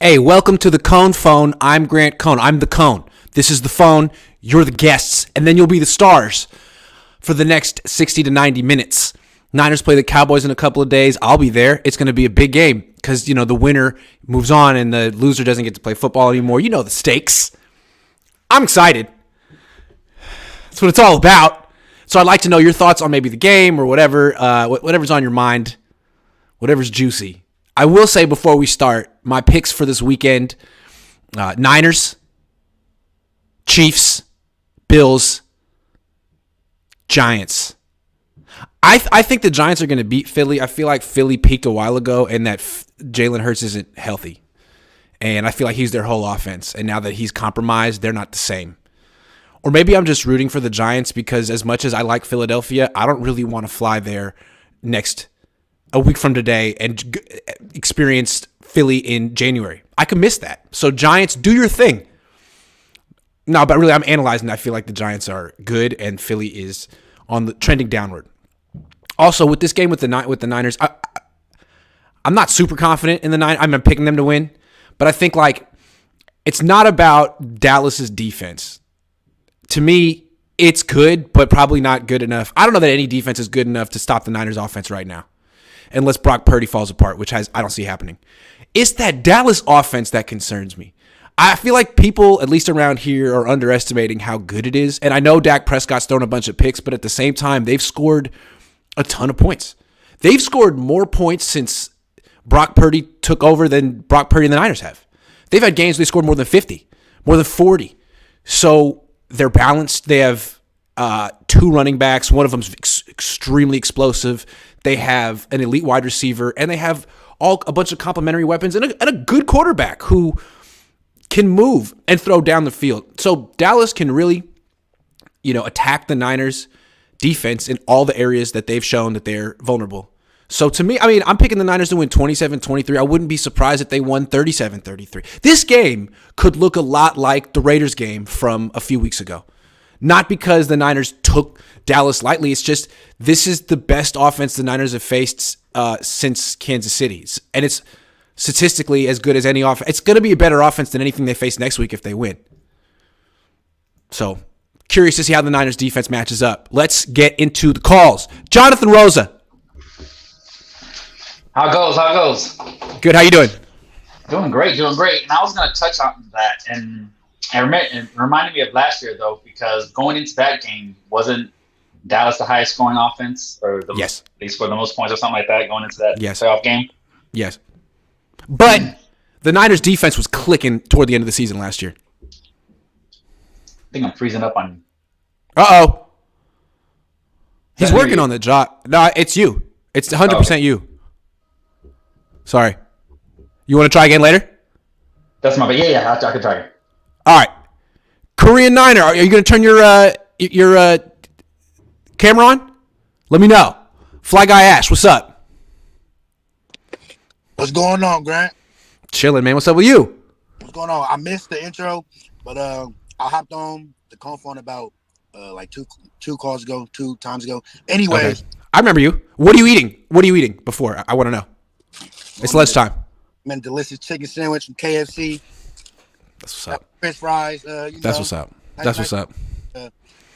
Hey, welcome to the Cohn phone. I'm Grant Cohn. I'm the Cohn. This is the phone. You're the guests, and then you'll be the stars for the next 60 to 90 minutes. Niners play the Cowboys in a couple of days. I'll be there. It's going to be a big game because, the winner moves on and the loser doesn't get to play football anymore. You know the stakes. I'm excited. That's what it's all about. So I'd like to know your thoughts on maybe the game or whatever, whatever's on your mind, whatever's juicy. I will say before we start, my picks for this weekend, Niners, Chiefs, Bills, Giants. I think the Giants are going to beat Philly. I feel like Philly peaked a while ago and that Jalen Hurts isn't healthy. And I feel like he's their whole offense. And now that he's compromised, they're not the same. Or maybe I'm just rooting for the Giants because as much as I like Philadelphia, I don't really want to fly there a week from today and experience Philly in January. I could miss that. So Giants, do your thing. No, but really I'm analyzing. I feel like the Giants are good and Philly is on the trending downward. Also, with this game with the Niners, I'm not super confident in the Niners. I'm picking them to win, but I think it's not about Dallas's defense. To me, it's good, but probably not good enough. I don't know that any defense is good enough to stop the Niners offense right now, unless Brock Purdy falls apart, which I don't see happening. It's that Dallas offense that concerns me. I feel like people, at least around here, are underestimating how good it is. And I know Dak Prescott's thrown a bunch of picks, but at the same time, they've scored a ton of points. They've scored more points since Brock Purdy took over than Brock Purdy and the Niners have. They've had games they scored more than 50, more than 40. So they're balanced. They have two running backs. One of them's extremely explosive. They have an elite wide receiver, and they have a bunch of complementary weapons and a good quarterback who can move and throw down the field. So Dallas can really, attack the Niners defense in all the areas that they've shown that they're vulnerable. So to me, I'm picking the Niners to win 27-23. I wouldn't be surprised if they won 37-33. This game could look a lot like the Raiders game from a few weeks ago. Not because the Niners took Dallas lightly. It's just this is the best offense the Niners have faced since Kansas City's. And it's statistically as good as any offense. It's going to be a better offense than anything they face next week if they win. So, curious to see how the Niners defense matches up. Let's get into the calls. Jonathan Rosa. How it goes? Good. How you doing? Doing great. And I was going to touch on that. And it reminded me of last year, though, because going into that game, wasn't Dallas the highest scoring offense? Yes. They scored the most points or something like that going into that playoff game? Yes. But the Niners defense was clicking toward the end of the season last year. I think I'm freezing up on you. Uh-oh. He's working on the job. No, it's you. It's 100% you. Sorry. You want to try again later? That's my bad. Yeah, I can try it. All right. Korean Niner, are you going to turn your camera on? Let me know. Fly Guy Ash, what's up? What's going on, Grant? Chilling, man. What's up with you? What's going on? I missed the intro, but I hopped on the Cohn phone about two times ago. Anyways. Okay. I remember you. What are you eating before? I want to know. It's lunchtime. Man, delicious chicken sandwich from KFC. That's what's up. French fries. That's what's up. What's up.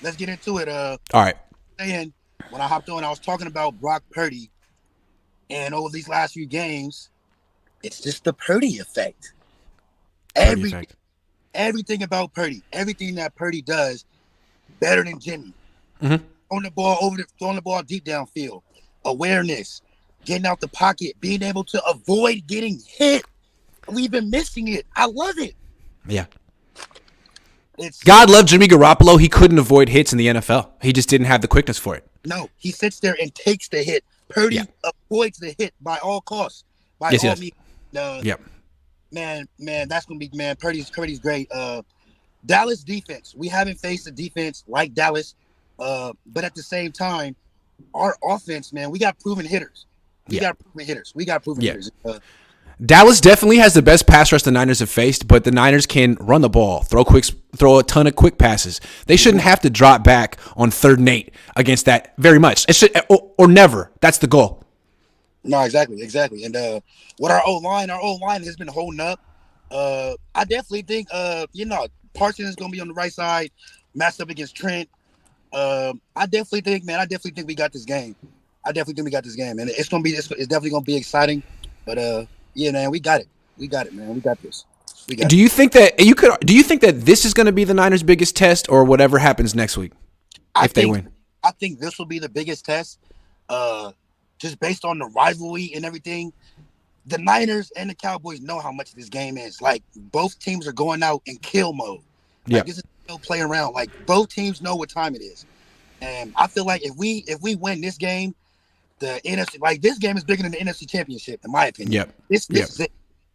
Let's get into it. All right. When I hopped on, I was talking about Brock Purdy. And over these last few games, it's just the Purdy effect. Everything about Purdy, everything that Purdy does, better than Jimmy. Mm-hmm. Throwing the ball deep downfield, awareness, getting out the pocket, being able to avoid getting hit. We've been missing it. I love it. Yeah. God loved Jimmy Garoppolo. He couldn't avoid hits in the NFL. He just didn't have the quickness for it. No, he sits there and takes the hit. Purdy avoids the hit by all costs. By all means. Yep. Man, that's gonna be Purdy's great. Dallas defense. We haven't faced a defense like Dallas, but at the same time, our offense, man, we got proven hitters. We got proven hitters. Dallas definitely has the best pass rush the Niners have faced, but the Niners can run the ball, throw a ton of quick passes. They shouldn't have to drop back on 3rd and 8 against that very much. It should or never. That's the goal. No, exactly. And what our O line has been holding up. I definitely think Parsons is gonna be on the right side, matched up against Trent. I definitely think we got this game. I definitely think we got this game, and it's definitely gonna be exciting. But yeah, man, we got it. We got it, man. We got this. We got Do it. you think that this is going to be the Niners' biggest test, or whatever happens next week if they win? I think this will be the biggest test. Just based on the rivalry and everything. The Niners and the Cowboys know how much this game is. Like, both teams are going out in kill mode. Yeah. This is no play around. Like, both teams know what time it is. And I feel like if we win this game, the NFC, like, this game is bigger than the NFC Championship, in my opinion. Yep. This is it.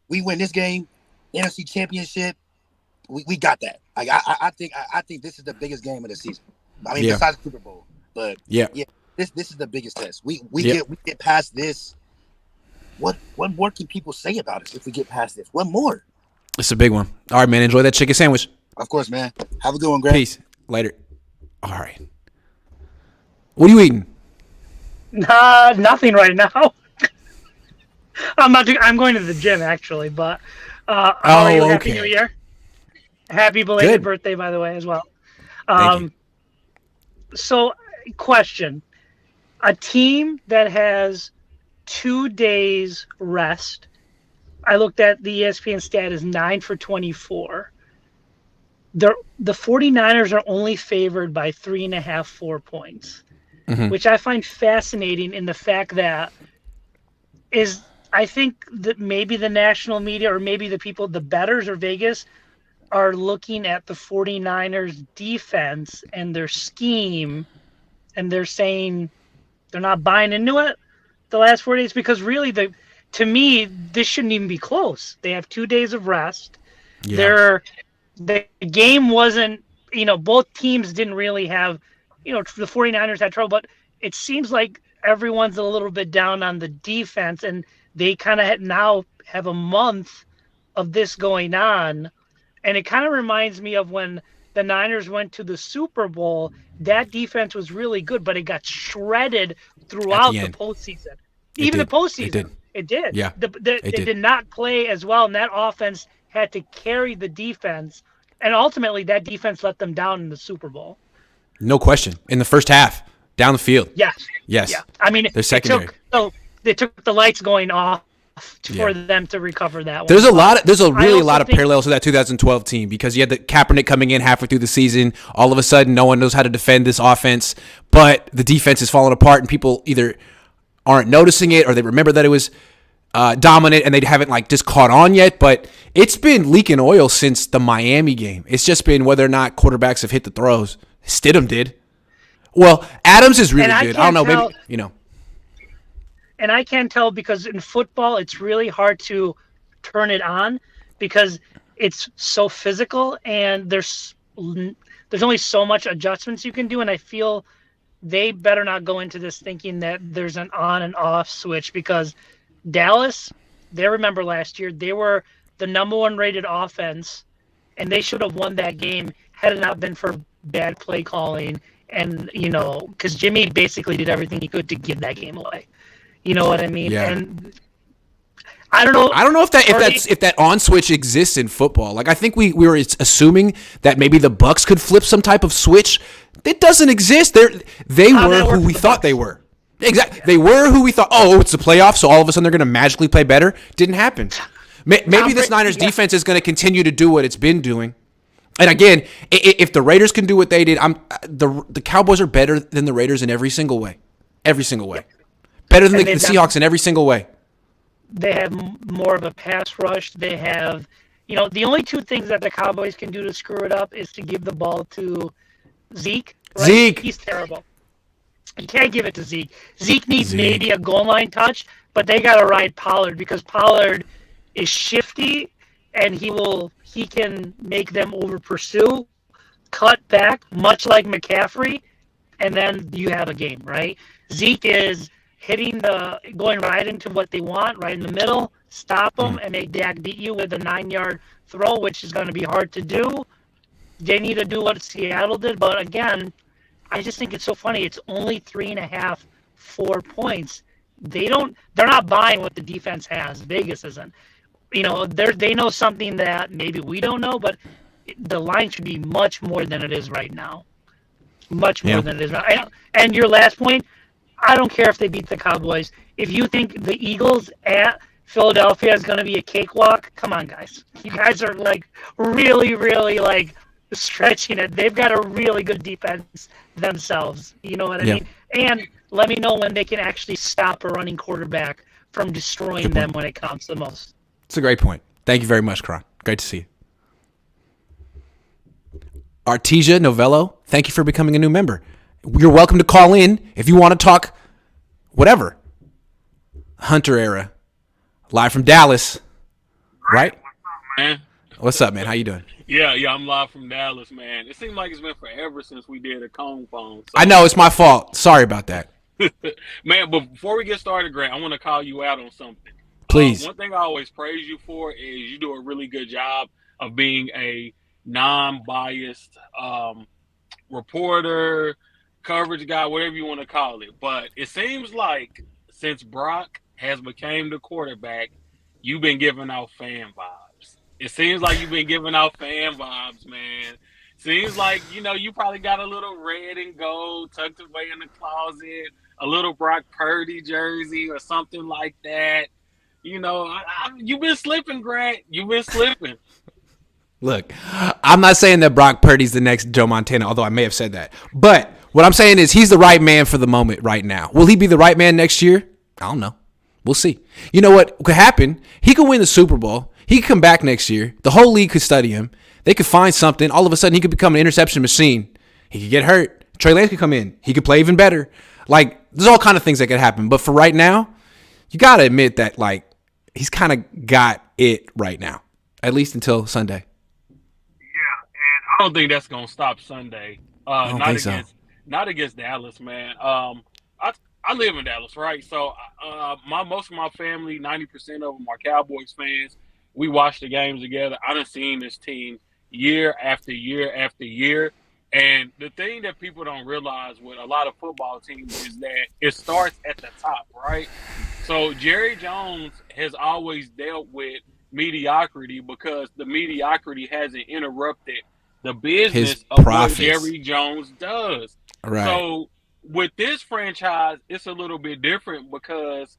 We win this game, NFC Championship, we got that. Like, I think this is the biggest game of the season. I mean, besides the Super Bowl. But yeah, this is the biggest test. We get past this. What more can people say about us if we get past this? What more? It's a big one. All right, man. Enjoy that chicken sandwich. Of course, man. Have a good one, Greg. Peace. Later. All right. What are you eating? Nothing right now. I'm going to the gym, actually. But how are you? Happy New Year. Happy belated birthday, by the way, as well. Thank you. So, question. A team that has 2 days rest. I looked at the ESPN stat is 9 for 24. The 49ers are only favored by 3.5, 4 points, which I find fascinating in the fact that I think that maybe the national media or maybe the bettors or Vegas are looking at the 49ers defense and their scheme and they're saying they're not buying into it the last 4 days, because really to me this shouldn't even be close. They have 2 days of rest. The game wasn't, both teams didn't really have, the 49ers had trouble, but it seems like everyone's a little bit down on the defense, and they kind of now have a month of this going on. And it kind of reminds me of when the Niners went to the Super Bowl. That defense was really good, but it got shredded throughout the postseason. Even the postseason. It did. Yeah. They did not play as well, and that offense had to carry the defense. And ultimately, that defense let them down in the Super Bowl. No question. In the first half, down the field. Yes. Yeah. I mean, they're secondary. They took the lights going off for them to recover that one. There's a lot of parallels to that 2012 team, because you had the Kaepernick coming in halfway through the season. All of a sudden, no one knows how to defend this offense, but the defense is falling apart, and people either aren't noticing it or they remember that it was dominant and they haven't just caught on yet. But it's been leaking oil since the Miami game. It's just been whether or not quarterbacks have hit the throws. Stidham did. Well, Adams is really good. I don't know, maybe. And I can't tell, because in football, it's really hard to turn it on because it's so physical and there's only so much adjustments you can do. And I feel they better not go into this thinking that there's an on and off switch, because Dallas, they remember last year, they were the number 1 rated offense and they should have won that game had it not been for bad play calling. And, because Jimmy basically did everything he could to give that game away. You know what I mean? Yeah. And I don't know. I don't know if that on switch exists in football. I think we were assuming that maybe the Bucs could flip some type of switch. It doesn't exist. They were who we thought they were. Exactly. Yeah. They were who we thought. Oh, it's the playoffs, so all of a sudden they're going to magically play better. Didn't happen. Maybe this Niners defense is going to continue to do what it's been doing. And again, if the Raiders can do what they did, the Cowboys are better than the Raiders in every single way. Every single way. Better than the Seahawks in every single way. They have more of a pass rush. They have, the only 2 things that the Cowboys can do to screw it up is to give the ball to Zeke. Right? Zeke. He's terrible. You can't give it to Zeke. Zeke needs maybe a goal line touch, but they got to ride Pollard, because Pollard is shifty and he can make them over pursue, cut back, much like McCaffrey, and then you have a game, right? Zeke is going right into what they want, right in the middle, stop them, and make Dak beat you with a 9-yard throw, which is going to be hard to do. They need to do what Seattle did, but again, I just think it's so funny. It's only 3.5, 4 points. They're not buying what the defense has. Vegas isn't. they know something that maybe we don't know, but the line should be much more than it is right now. Much more than it is now. And your last point, I don't care if they beat the Cowboys. If you think the Eagles at Philadelphia is going to be a cakewalk, come on, guys. You guys are like really, really like stretching it. They've got a really good defense themselves. You know what I mean? And let me know when they can actually stop a running quarterback from destroying them when it counts the most. It's a great point. Thank you very much, Karan. Great to see you. Artesia Novello, thank you for becoming a new member. You're welcome to call in if you want to talk whatever. Hunter era. Live from Dallas. Right? Man. What's up, man? How you doing? Yeah, I'm live from Dallas, man. It seems like it's been forever since we did a Cohn phone. So. I know, it's my fault. Sorry about that. Man, but before we get started, Grant, I want to call you out on something. Please. One thing I always praise you for is you do a really good job of being a non-biased reporter, coverage guy, whatever you want to call it. But it seems like since Brock has became the quarterback, you've been giving out fan vibes. It seems like you've been giving out fan vibes, man. Seems like, you probably got a little red and gold tucked away in the closet, a little Brock Purdy jersey or something like that. You've been slipping, Grant. You've been slipping. Look, I'm not saying that Brock Purdy's the next Joe Montana, although I may have said that. But what I'm saying is he's the right man for the moment right now. Will he be the right man next year? I don't know. We'll see. You know what could happen? He could win the Super Bowl. He could come back next year. The whole league could study him. They could find something. All of a sudden, he could become an interception machine. He could get hurt. Trey Lance could come in. He could play even better. There's all kind of things that could happen. But for right now, you got to admit that, he's kind of got it right now, at least until Sunday. I don't think that's gonna stop Sunday. I don't think so. Not against Dallas, man. I live in Dallas, right? So most of my family, 90% of them are Cowboys fans. We watch the games together. I done seen this team year after year after year. And the thing that people don't realize with a lot of football teams is that it starts at the top, right? So Jerry Jones has always dealt with mediocrity because the mediocrity hasn't interrupted the business of what Jerry Jones does. Right. So with this franchise, it's a little bit different because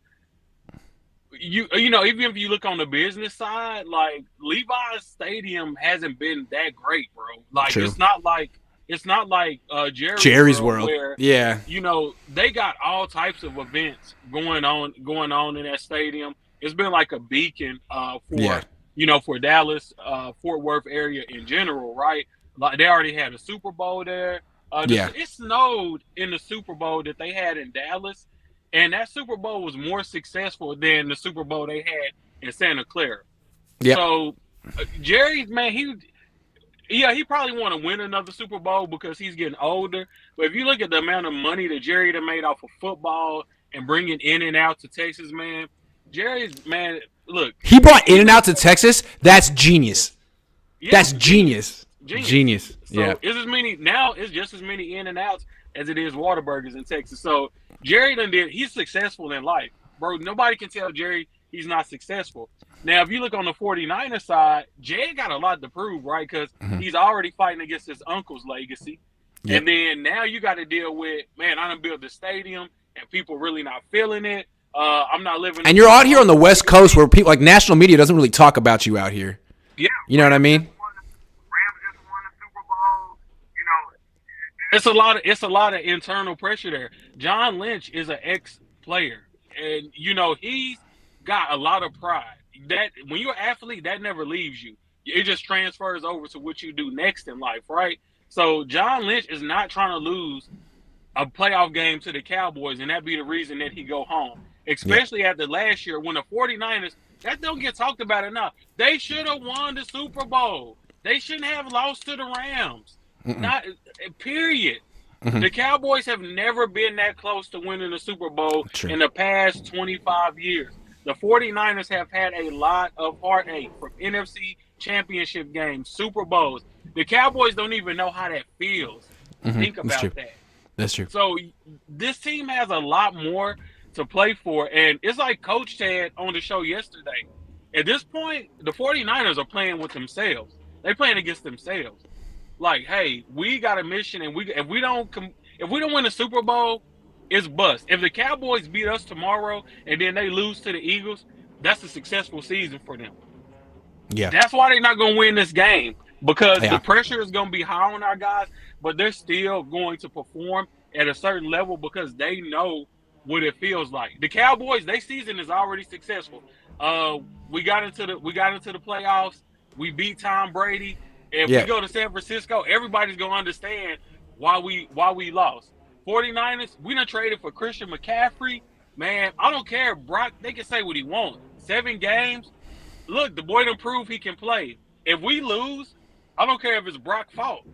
even if you look on the business side, Levi's Stadium hasn't been that great, bro. True. It's not like Jerry's World where they got all types of events going on in that stadium. It's been like a beacon for Dallas, Fort Worth area in general, right? Like they already had a Super Bowl there. It snowed in the Super Bowl that they had in Dallas, and that Super Bowl was more successful than the Super Bowl they had in Santa Clara. Yep. So Jerry, man, he probably want to win another Super Bowl because he's getting older. But if you look at the amount of money that Jerry done made off of football and bringing in and out to Texas, man, Jerry's, man, look. He brought in and out to Texas? That's genius. Yeah, that's genius. Genius. So it's just as many in and outs as it is Whataburgers in Texas. So Jerry he's successful in life. Bro, nobody can tell Jerry he's not successful. Now, if you look on the 49ers side, Jay got a lot to prove, right? Because he's already fighting against his uncle's legacy. Yep. And then now you got to deal with, man, I done built the stadium and people really not feeling it. I'm not living. And you're out here on the West Coast where people, national media doesn't really talk about you out here. Yeah. You know what I mean? Rams just won the Super Bowl. It's a lot of internal pressure there. John Lynch is an ex-player. And, he's got a lot of pride. That when you're an athlete, that never leaves you. It just transfers over to what you do next in life, right? So John Lynch is not trying to lose a playoff game to the Cowboys, and that be the reason that he go home. Especially after last year when the 49ers, that don't get talked about enough. They should have won the Super Bowl. They shouldn't have lost to the Rams. Not period. The Cowboys have never been that close to winning the Super Bowl in the past 25 years. The 49ers have had a lot of heartache from NFC championship games, Super Bowls. The Cowboys don't even know how that feels. Think about that. That's true. So this team has a lot more to play for. And it's like Coach said on the show yesterday. At this point, the 49ers are playing with themselves. They're playing against themselves. Like, hey, we got a mission, and if we don't win the Super Bowl, it's bust. If the Cowboys beat us tomorrow and then they lose to the Eagles, that's a successful season for them. Yeah. That's why they're not going to win this game, because the pressure is going to be high on our guys, but they're still going to perform at a certain level because they know what it feels like. The Cowboys, their season is already successful. We got into the playoffs. We beat Tom Brady. If we go to San Francisco, everybody's going to understand why we lost. 49ers, we done traded for Christian McCaffrey. Man, I don't care. Brock, they can say what he wants. 7 games. Look, the boy done proved he can play. If we lose, I don't care if it's Brock's fault.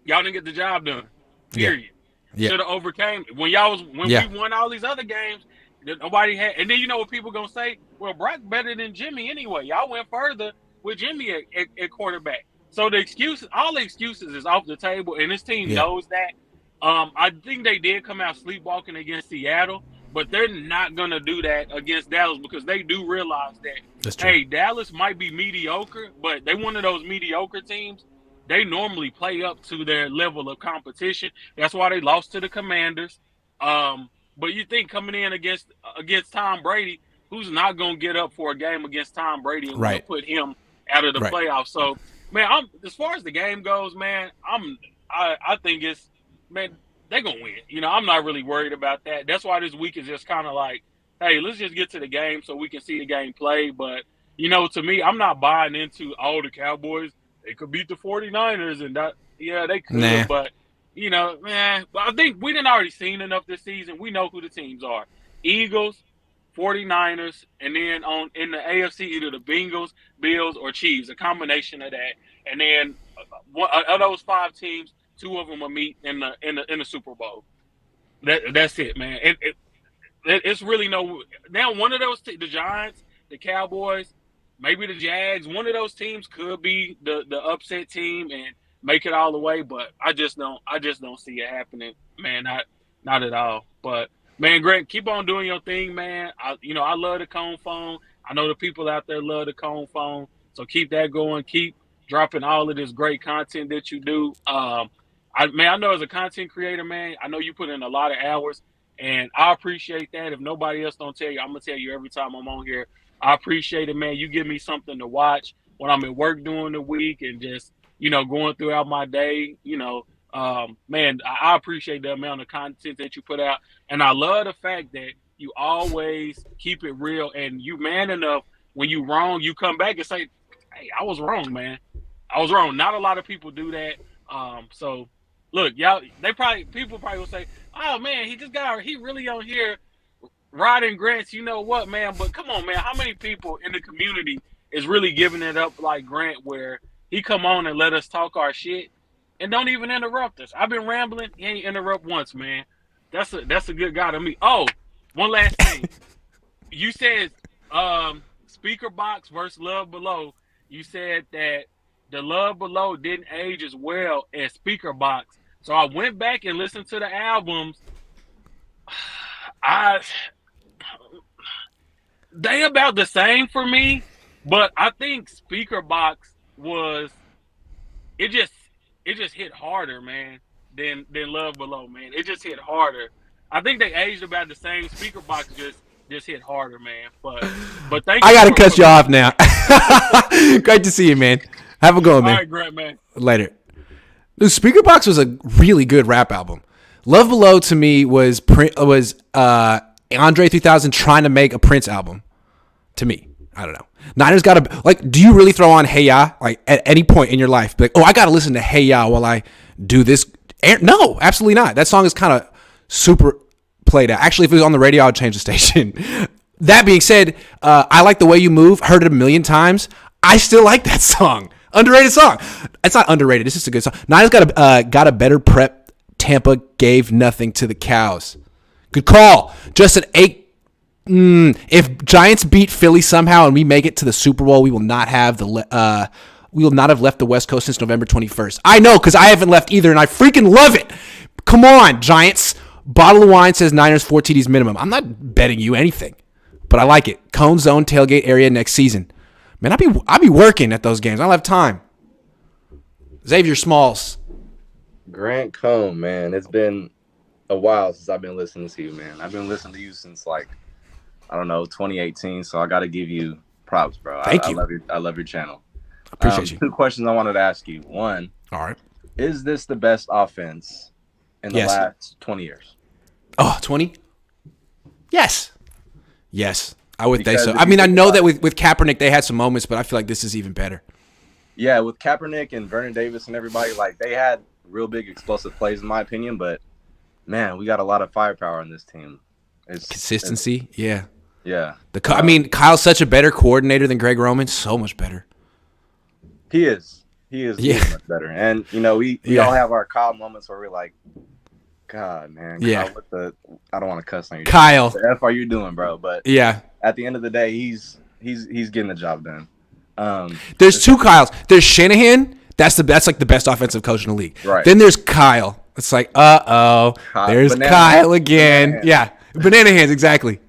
Y'all didn't get the job done. Period. Yeah. Should have overcame when we won all these other games. Nobody had, and then you know what people gonna say? Well, Brock better than Jimmy anyway. Y'all went further with Jimmy at quarterback. So all the excuses is off the table, and this team knows that. I think they did come out sleepwalking against Seattle, but they're not gonna do that against Dallas because they do realize that hey, Dallas might be mediocre, but they one of those mediocre teams. They normally play up to their level of competition. That's why they lost to the Commanders. But you think coming in against Tom Brady, who's not going to get up for a game against Tom Brady and put him out of the playoffs? So, man, as far as the game goes, man, I think it's, man, they're going to win. You know, I'm not really worried about that. That's why this week is just kind of like, hey, let's just get to the game so we can see the game play. But, you know, to me, I'm not buying into all the Cowboys. They could beat the 49ers, and that, they could. But, you know, man, I think we done already seen enough this season. We know who the teams are. Eagles, 49ers, and then in the AFC, either the Bengals, Bills, or Chiefs, a combination of that. And then of those 5 teams, 2 of them will meet in the Super Bowl. That's it, man. It's really no – now one of those the Giants, the Cowboys, maybe the Jags, one of those teams could be the upset team and make it all the way, but I just don't see it happening, man. Not at all. But man, Greg, keep on doing your thing, man. I love the Cohn phone. I know the people out there love the Cohn phone. So keep that going. Keep dropping all of this great content that you do. I know as a content creator, man, I know you put in a lot of hours, and I appreciate that. If nobody else don't tell you, I'm gonna tell you every time I'm on here. I appreciate it, man. You give me something to watch when I'm at work during the week and just, going throughout my day, man, I appreciate the amount of content that you put out. And I love the fact that you always keep it real and you man enough when you wrong, you come back and say, hey, I was wrong, man. I was wrong. Not a lot of people do that. So look, y'all, people probably will say, oh man, he really on here riding Grant's, you know what, man? But come on, man, how many people in the community is really giving it up like Grant, where he come on and let us talk our shit and don't even interrupt us? I've been rambling, he ain't interrupt once, man. That's a good guy to me. Oh, one last thing. You said Speaker Box versus Love Below. You said that the Love Below didn't age as well as Speaker Box. So I went back and listened to the albums. They about the same for me, but I think Speaker Box it just hit harder, man, than Love Below, man. It just hit harder. I think they aged about the same. Speaker Box just hit harder, man. But thank you. I gotta cut you off now. Great to see you, man. Have a go, man. All right, great, man. Later. Dude, Speaker Box was a really good rap album. Love Below to me was Andre 3000 trying to make a Prince album. To me, I don't know. Niners gotta do you really throw on Hey Ya like at any point in your life? Like, oh, I gotta listen to Hey Ya while I do this. No, absolutely not. That song is kind of super played out. Actually, if it was on the radio, I would change the station. That being said, I Like the Way You Move. Heard it a million times. I still like that song. Underrated song. It's not underrated. It's just a good song. Niners got a better prep. Tampa gave nothing to the Cows. Good call. Just an 8. If Giants beat Philly somehow and we make it to the Super Bowl, we will not have left the West Coast since November 21st. I know, because I haven't left either, and I freaking love it. Come on, Giants. Bottle of wine says Niners 4 TDs minimum. I'm not betting you anything, but but I like it. Cohn Zone tailgate area next season. Man, I'll be working at those games. I don't have time. Xavier Smalls. Grant Cohn, man. It's been a while since I've been listening to you, man. I've been listening to you since, like, I don't know, 2018, so I got to give you props, bro. Thank you. I love your channel. Appreciate you. 2 questions I wanted to ask you. One, all right. Is this the best offense in the last 20 years? Oh, 20? Yes. Yes, I would think so. I mean, I know that with Kaepernick, they had some moments, but I feel like this is even better. Yeah, with Kaepernick and Vernon Davis and everybody, like, they had real big explosive plays, in my opinion, but, man, we got a lot of firepower on this team. Consistency, yeah. Yeah. I mean, Kyle's such a better coordinator than Greg Roman, so much better. He is. He is much better. And, you know, we all have our Kyle moments where we're like, God, man. Yeah. Kyle, I don't want to cuss on you. Kyle. What the F are you doing, bro? But yeah, at the end of the day, he's getting the job done. There's 2 Kyles. There's Shanahan. That's like the best offensive coach in the league. Right. Then there's Kyle. It's like, there's Kyle again. Banana. Yeah. Banana hands, exactly.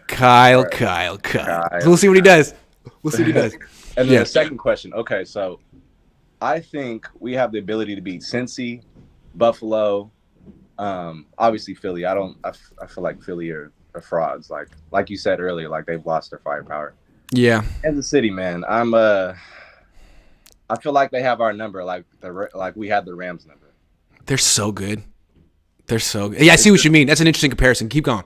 Kyle. We'll see what he does. And then the second question. Okay, so I think we have the ability to beat Cincy, Buffalo, obviously Philly. I feel like Philly are frauds. Like you said earlier, like they've lost their firepower. Yeah. Kansas City, man. I feel like they have our number, like we had the Rams number. They're so good. Yeah, I see what you mean. That's an interesting comparison. Keep going.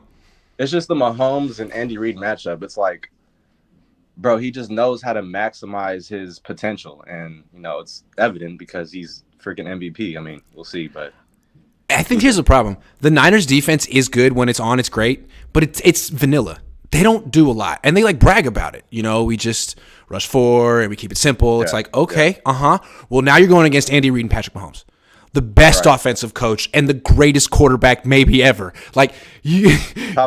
It's just the Mahomes and Andy Reid matchup. It's like, bro, he just knows how to maximize his potential, and you know it's evident because he's freaking MVP. I mean, we'll see, but I think here's the problem: the Niners' defense is good when it's on, it's great, but it's vanilla. They don't do a lot, and they like brag about it. You know, we just rush 4 and we keep it simple. It's like, okay, well, now you're going against Andy Reid and Patrick Mahomes, the best offensive coach and the greatest quarterback maybe ever. Like you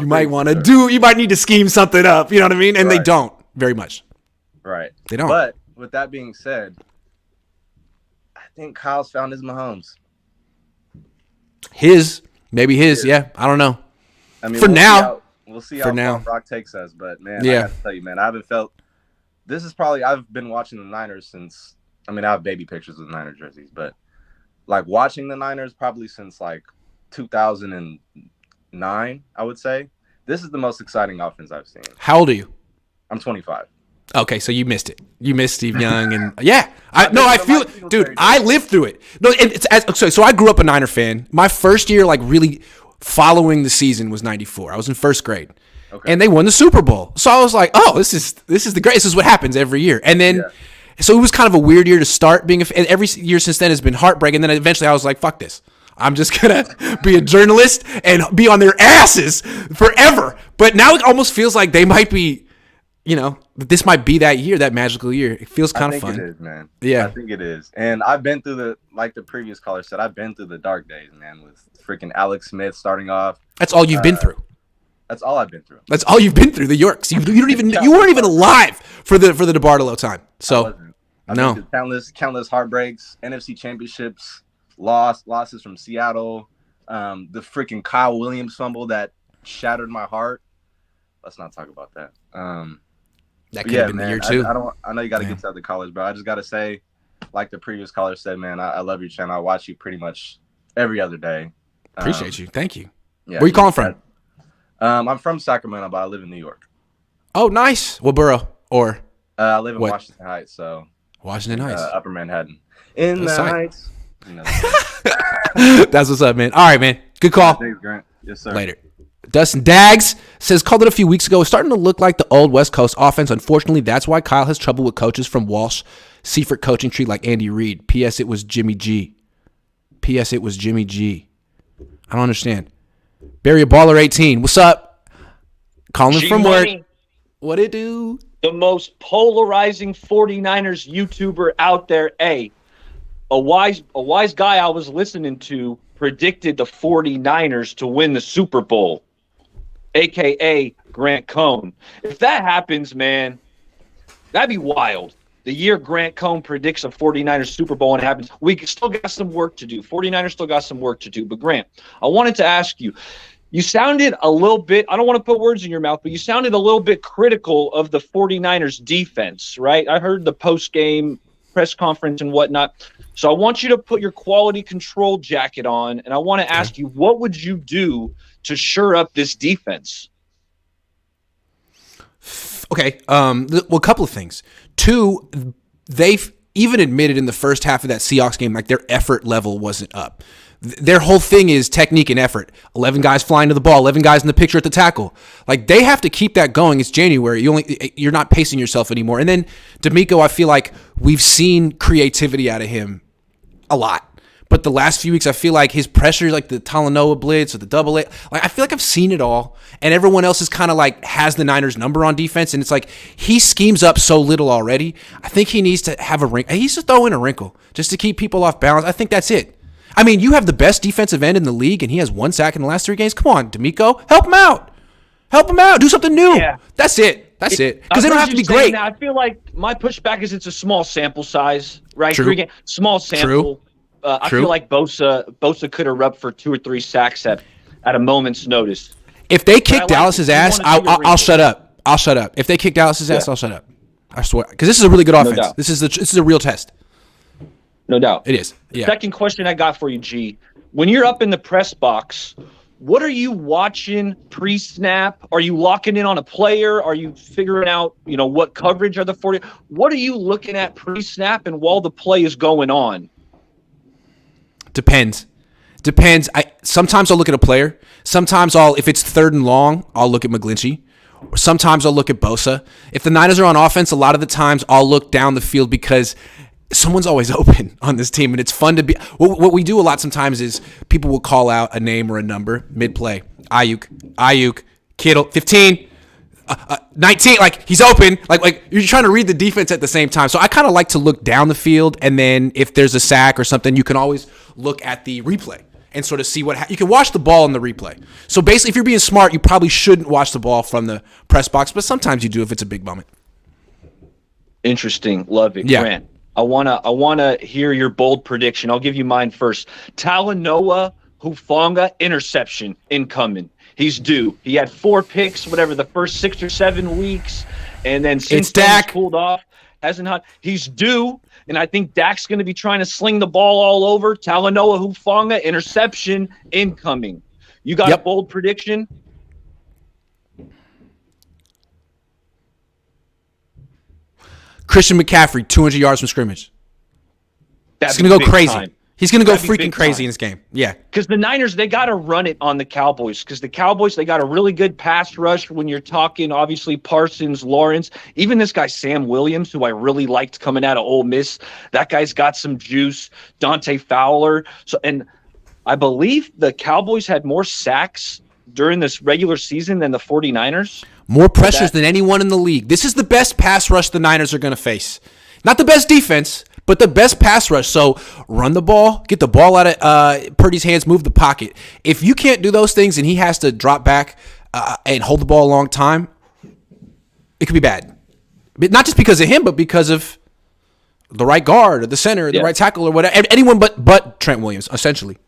might want to you might need to scheme something up. You know what I mean? And they don't very much. Right. They don't. But with that being said, I think Kyle's found his Mahomes. Maybe his. Yeah, I don't know. I mean, we'll see how far Brock takes us. But man, I got to tell you, man, I haven't felt. This is probably I've been watching the Niners since. I mean, I have baby pictures of the Niners jerseys, but like watching the Niners probably since like 2009, I would say. This is the most exciting offense I've seen. How old are you? I'm 25. Okay, so you missed it. You missed Steve Young, and I feel it, dude. I lived through it. No, and so I grew up a Niner fan. My first year, like really following the season, was '94. I was in first grade, and they won the Super Bowl. So I was like, oh, this is the great. This is what happens every year. And then, so it was kind of a weird year to start being. And every year since then has been heartbreaking. And then eventually, I was like, fuck this. I'm just gonna be a journalist and be on their asses forever. But now it almost feels like they might be. You know, this might be that year, that magical year. It feels kind of fun. I think it is, man. Yeah. I think it is. And I've been through like the previous caller said, I've been through the dark days, man, with freaking Alex Smith starting off. That's all you've been through. That's all I've been through. That's all you've been through, the Yorks. You weren't even alive for the DeBartolo time. So, I've been through countless heartbreaks, NFC championships, losses from Seattle, the freaking Kyle Williams fumble that shattered my heart. Let's not talk about that. That could have been the year too. I know you got to get to the college, bro. I just got to say, like the previous caller said, man, I love your channel. I watch you pretty much every other day. Appreciate you. Thank you. Yeah, where are you calling from? I'm from Sacramento, but I live in New York. Oh, nice. What borough? Or I live in Washington Heights, so Washington Heights, Upper Manhattan. In the Heights. You know. That's what's up, man. All right, man. Good call. Thanks, Grant. Yes, sir. Later. Dustin Daggs says, called it a few weeks ago. It's starting to look like the old West Coast offense. Unfortunately, that's why Kyle has trouble with coaches from Walsh, Seifert coaching tree like Andy Reid. P.S. It was Jimmy G. P.S. It was Jimmy G. I don't understand. Barry a Baller 18. What's up? Calling from work. What it do? The most polarizing 49ers YouTuber out there. A wise guy I was listening to predicted the 49ers to win the Super Bowl, a.k.a. Grant Cohn. If that happens, man, that'd be wild. The year Grant Cohn predicts a 49ers Super Bowl and it happens, we still got some work to do. 49ers still got some work to do. But, Grant, I wanted to ask you, You sounded a little bit, I don't want to put words in your mouth, but you sounded a little bit critical of the 49ers defense, right? I heard the post-game press conference and whatnot. So I want you to put your quality control jacket on, and I want to ask you, what would you do to shore up this defense? Okay, well, a couple of things. Two, they've even admitted in the first half of that Seahawks game, like their effort level wasn't up. Their whole thing is technique and effort. 11 guys flying to the ball, 11 guys in the picture at the tackle. Like, they have to keep that going. It's January. You're not pacing yourself anymore. And then DeMeco, I feel like we've seen creativity out of him a lot. But the last few weeks, I feel like his pressure, like the Talanoa blitz or the double A, like I feel like I've seen it all. And everyone else is kind of like has the Niners number on defense. And it's like he schemes up so little already. I think he needs to have a wrinkle. He needs to throw in a wrinkle just to keep people off balance. I think that's it. I mean, you have the best defensive end in the league, and he has 1 sack in the last 3 games. Come on, DeMeco, help him out. Help him out. Do something new. Yeah. That's it. That's it. Because they don't have to be great. I feel like my pushback is it's a small sample size, right? True. 3 games, small sample. I feel like Bosa could have rubbed for 2 or 3 sacks at a moment's notice. If they kick Dallas's ass, I'll shut up. I'll shut up. If they kick Dallas's ass, I'll shut up. I swear. Because this is a really good offense. No, this is a real test. No doubt. It is. Yeah. Second question I got for you, G. When you're up in the press box, what are you watching pre-snap? Are you locking in on a player? Are you figuring out, what coverage are the 40? What are you looking at pre-snap and while the play is going on? Depends. Sometimes I'll look at a player. Sometimes if it's 3rd and long, I'll look at McGlinchey. Sometimes I'll look at Bosa. If the Niners are on offense, a lot of the times I'll look down the field because someone's always open on this team, and it's fun to be. What we do a lot sometimes is people will call out a name or a number mid-play. Ayuk, Kittle, 15, 19. Like, he's open. Like you're trying to read the defense at the same time. So I kind of like to look down the field, and then if there's a sack or something, you can always look at the replay and sort of see you can watch the ball in the replay. So basically, if you're being smart, you probably shouldn't watch the ball from the press box, but sometimes you do if it's a big moment. Interesting. Love it. Yeah. Grant, I wanna hear your bold prediction. I'll give you mine first. Talanoa Hufanga interception incoming. He's due. He had 4 picks, the first 6 or 7 weeks, and then since then he's pulled off. He's due, and I think Dak's going to be trying to sling the ball all over. Talanoa Hufanga interception incoming. You got a bold prediction? Christian McCaffrey, 200 yards from scrimmage. He's going to go crazy. Time. He's going to go freaking crazy in this game. Yeah. Because the Niners, they got to run it on the Cowboys. Because the Cowboys, they got a really good pass rush when you're talking, obviously, Parsons, Lawrence. Even this guy, Sam Williams, who I really liked coming out of Ole Miss. That guy's got some juice. Dante Fowler. And I believe the Cowboys had more sacks during this regular season than the 49ers. More pressures than anyone in the league. This is the best pass rush the Niners are going to face. Not the best defense, but the best pass rush. So run the ball, get the ball out of Purdy's hands, move the pocket. If you can't do those things and he has to drop back and hold the ball a long time, it could be bad. But not just because of him, but because of the right guard or the center or the right tackle or whatever. Anyone but Trent Williams, essentially.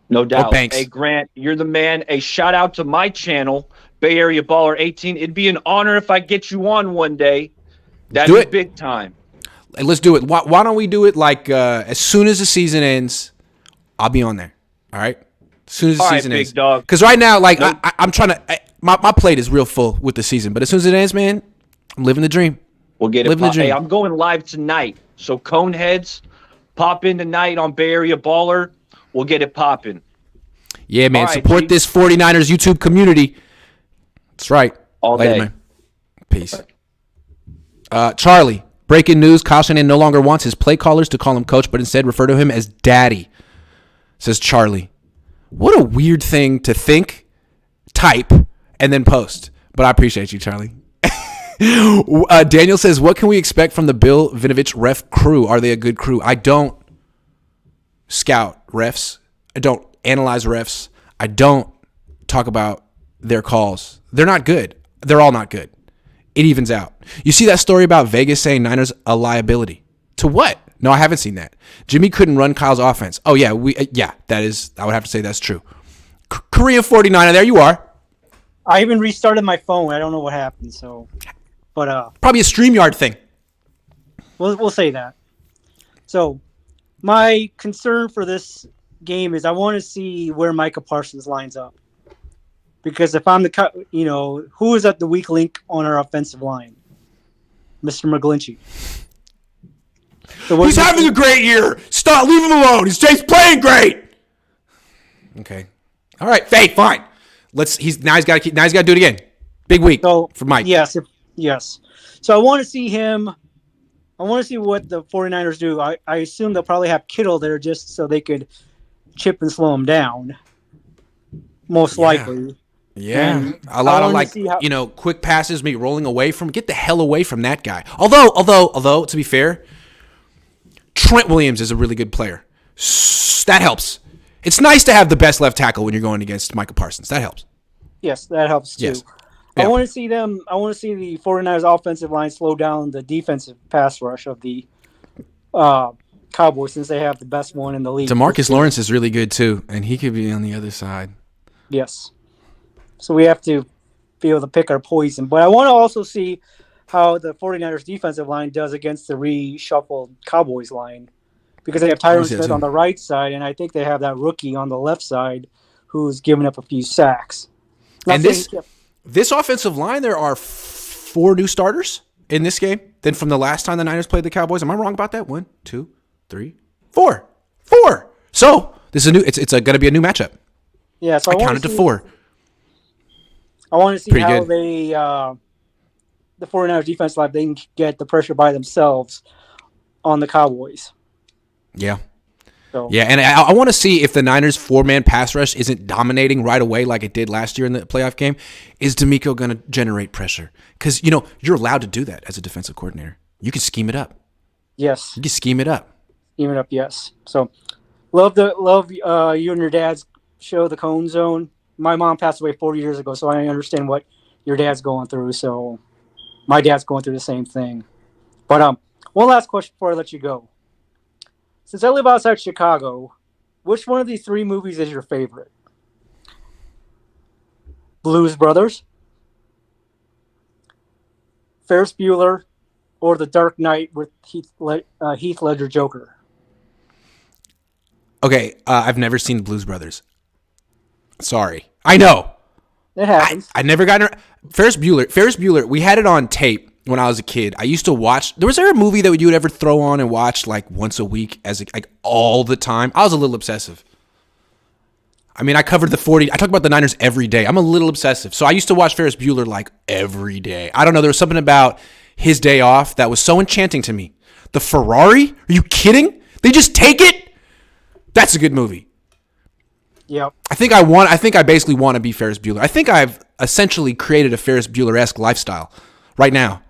No doubt. Hey, Grant, you're the man. A shout out to my channel, Bay Area Baller 18. It'd be an honor if I get you on one day. That'd be big time. Let's do it. Why don't we do it like as soon as the season ends, I'll be on there. All right? As soon as the season ends. Because right now, like, I'm trying to my plate is real full with the season. But as soon as it ends, man, I'm living the dream. We'll get it. Hey, I'm going live tonight. So Cohn heads, pop in tonight on Bay Area Baller. We'll get it popping. Yeah, man. Support this 49ers YouTube community. That's right. All day. Later, man. Peace. Charlie, breaking news. Kyle Shanahan no longer wants his play callers to call him coach, but instead refer to him as daddy, says Charlie. What a weird thing to think, type, and then post. But I appreciate you, Charlie. Daniel says, what can we expect from the Bill Vinovich ref crew? Are they a good crew? I don't scout refs. I don't analyze refs. I don't talk about their calls. They're not good. They're all not good. It evens out. You see that story about Vegas saying Niners a liability? To what? No, I haven't seen that. Jimmy couldn't run Kyle's offense. Oh, yeah. That is, I would have to say that's true. Korean 49er. There you are. I even restarted my phone. I don't know what happened. So, but Probably a StreamYard thing. we'll say that. So, my concern for this game is I want to see where Micah Parsons lines up. Because if I'm who is at the weak link on our offensive line? Mr. McGlinchey. So He's having a great year. Stop. Leave him alone. He's playing great. Okay. All right. Hey, fine. He's got to do it again. Big week for Mike. Yes. So I want to see him. I want to see what the 49ers do. I assume they'll probably have Kittle there just so they could chip and slow him down. Most likely. Yeah. And a lot of quick passes, maybe rolling away from. Get the hell away from that guy. Although to be fair, Trent Williams is a really good player. That helps. It's nice to have the best left tackle when you're going against Micah Parsons. That helps. Yes, that helps too. Yes. I want to see the 49ers offensive line slow down the defensive pass rush of the Cowboys since they have the best one in the league. DeMarcus Lawrence is really good too, and he could be on the other side. Yes. So we have to be able to pick our poison. But I want to also see how the 49ers defensive line does against the reshuffled Cowboys line. Because they have Tyron Smith on the right side, and I think they have that rookie on the left side who's given up a few sacks. This offensive line, there are 4 new starters in this game than from the last time the Niners played the Cowboys. Am I wrong about that? 1, 2, 3, 4. 4. So this is it's going to be a new matchup. Yeah, so I counted to 4. I want to see Pretty how good. they the 49ers defense line, they can get the pressure by themselves on the Cowboys. Yeah. So. Yeah, and I want to see if the Niners' 4-man pass rush isn't dominating right away like it did last year in the playoff game. Is D'Amico going to generate pressure? Because, you're allowed to do that as a defensive coordinator. You can scheme it up. Yes. You can scheme it up. Scheme it up, yes. So, love you and your dad's show, The Cohn Zone. My mom passed away 40 years ago, so I understand what your dad's going through. So, my dad's going through the same thing. But one last question before I let you go. Since I live outside Chicago, which one of these 3 movies is your favorite? Blues Brothers, Ferris Bueller, or The Dark Knight with Heath Ledger Joker? Okay, I've never seen Blues Brothers. Sorry. I know. It happens. I never got Ferris Bueller, we had it on tape when I was a kid. I used to watch. Was there a movie that you would ever throw on and watch like once a week all the time? I was a little obsessive. I mean, I covered the 40. I talk about the Niners every day. I'm a little obsessive. So I used to watch Ferris Bueller like every day. I don't know. There was something about his day off that was so enchanting to me. The Ferrari? Are you kidding? They just take it? That's a good movie. Yep. I think I basically want to be Ferris Bueller. I think I've essentially created a Ferris Bueller-esque lifestyle right now.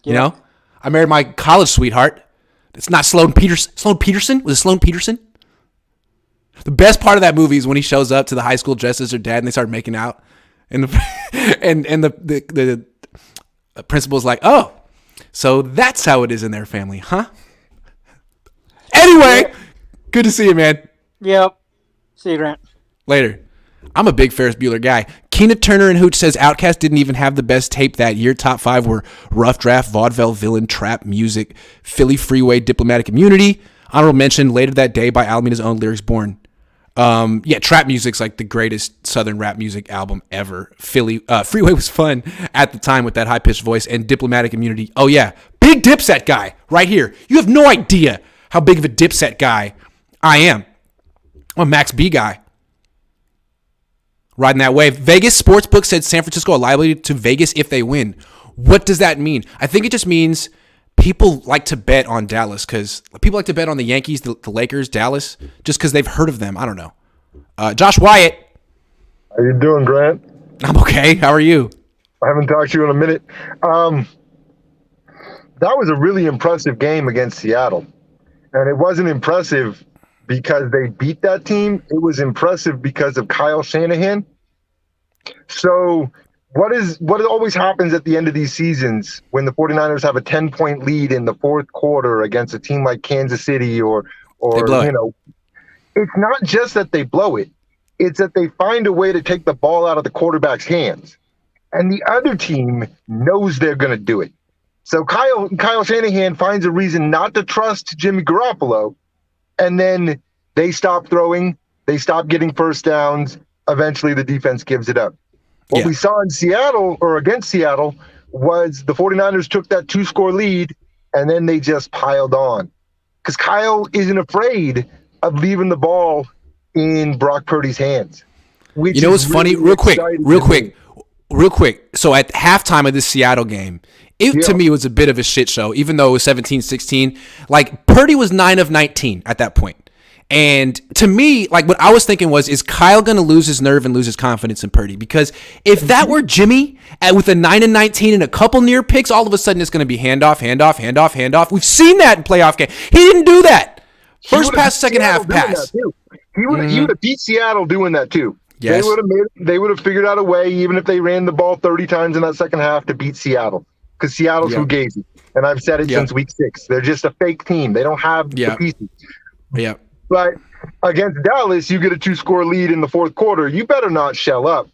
You know? I married my college sweetheart. It's not Sloan Peterson. Sloan Peterson? Was it Sloan Peterson? The best part of that movie is when he shows up to the high school dressed as her dad and they start making out. And the principal's like, oh, so that's how it is in their family, huh? Anyway, good to see you, man. Yep. See you, Grant. Later. I'm a big Ferris Bueller guy. Keena Turner and Hooch says Outkast didn't even have the best tape that year. Top 5 were Rough Draft, Vaudeville, Villain, Trap Music, Philly Freeway, Diplomatic Immunity. Honorable mention, Later That Day by Alameda's Own Lyrics Born. Trap Music's like the greatest Southern rap music album ever. Philly Freeway was fun at the time with that high-pitched voice, and Diplomatic Immunity. Oh, yeah. Big Dipset guy right here. You have no idea how big of a Dipset guy I am. I'm a Max B guy. Riding that wave. Vegas Sportsbook said San Francisco a liability to Vegas if they win. What does that mean? I think it just means people like to bet on Dallas because people like to bet on the Yankees, the Lakers, Dallas, just because they've heard of them. I don't know. Josh Wyatt. How you doing, Grant? I'm okay. How are you? I haven't talked to you in a minute. That was a really impressive game against Seattle. And it wasn't impressive because they beat that team. It was impressive because of Kyle Shanahan. So what always happens at the end of these seasons when the 49ers have a 10-point lead in the fourth quarter against a team like Kansas City or it's not just that they blow it. It's that they find a way to take the ball out of the quarterback's hands. And the other team knows they're going to do it. So Kyle Shanahan finds a reason not to trust Jimmy Garoppolo, and then they stop throwing, they stop getting first downs. Eventually, the defense gives it up. What we saw in Seattle, or against Seattle, was the 49ers took that 2-score lead, and then they just piled on. Because Kyle isn't afraid of leaving the ball in Brock Purdy's hands. You know what's funny? Real quick. So at halftime of this Seattle game, to me, it was a bit of a shit show, even though it was 17-16. Like, Purdy was 9 of 19 at that point. And to me, like, what I was thinking was, is Kyle going to lose his nerve and lose his confidence in Purdy? Because if that were Jimmy with a 9 and 19 and a couple near picks, all of a sudden it's going to be handoff. We've seen that in playoff games. He didn't do that. First pass, second half pass. He would have beat Seattle doing that too. Yes. They would have figured out a way, even if they ran the ball 30 times in that second half, to beat Seattle. Because Seattle's fugazi. And I've said it since week 6. They're just a fake team. They don't have the pieces. Yeah. But against Dallas, you get a 2-score lead in the fourth quarter. You better not shell up.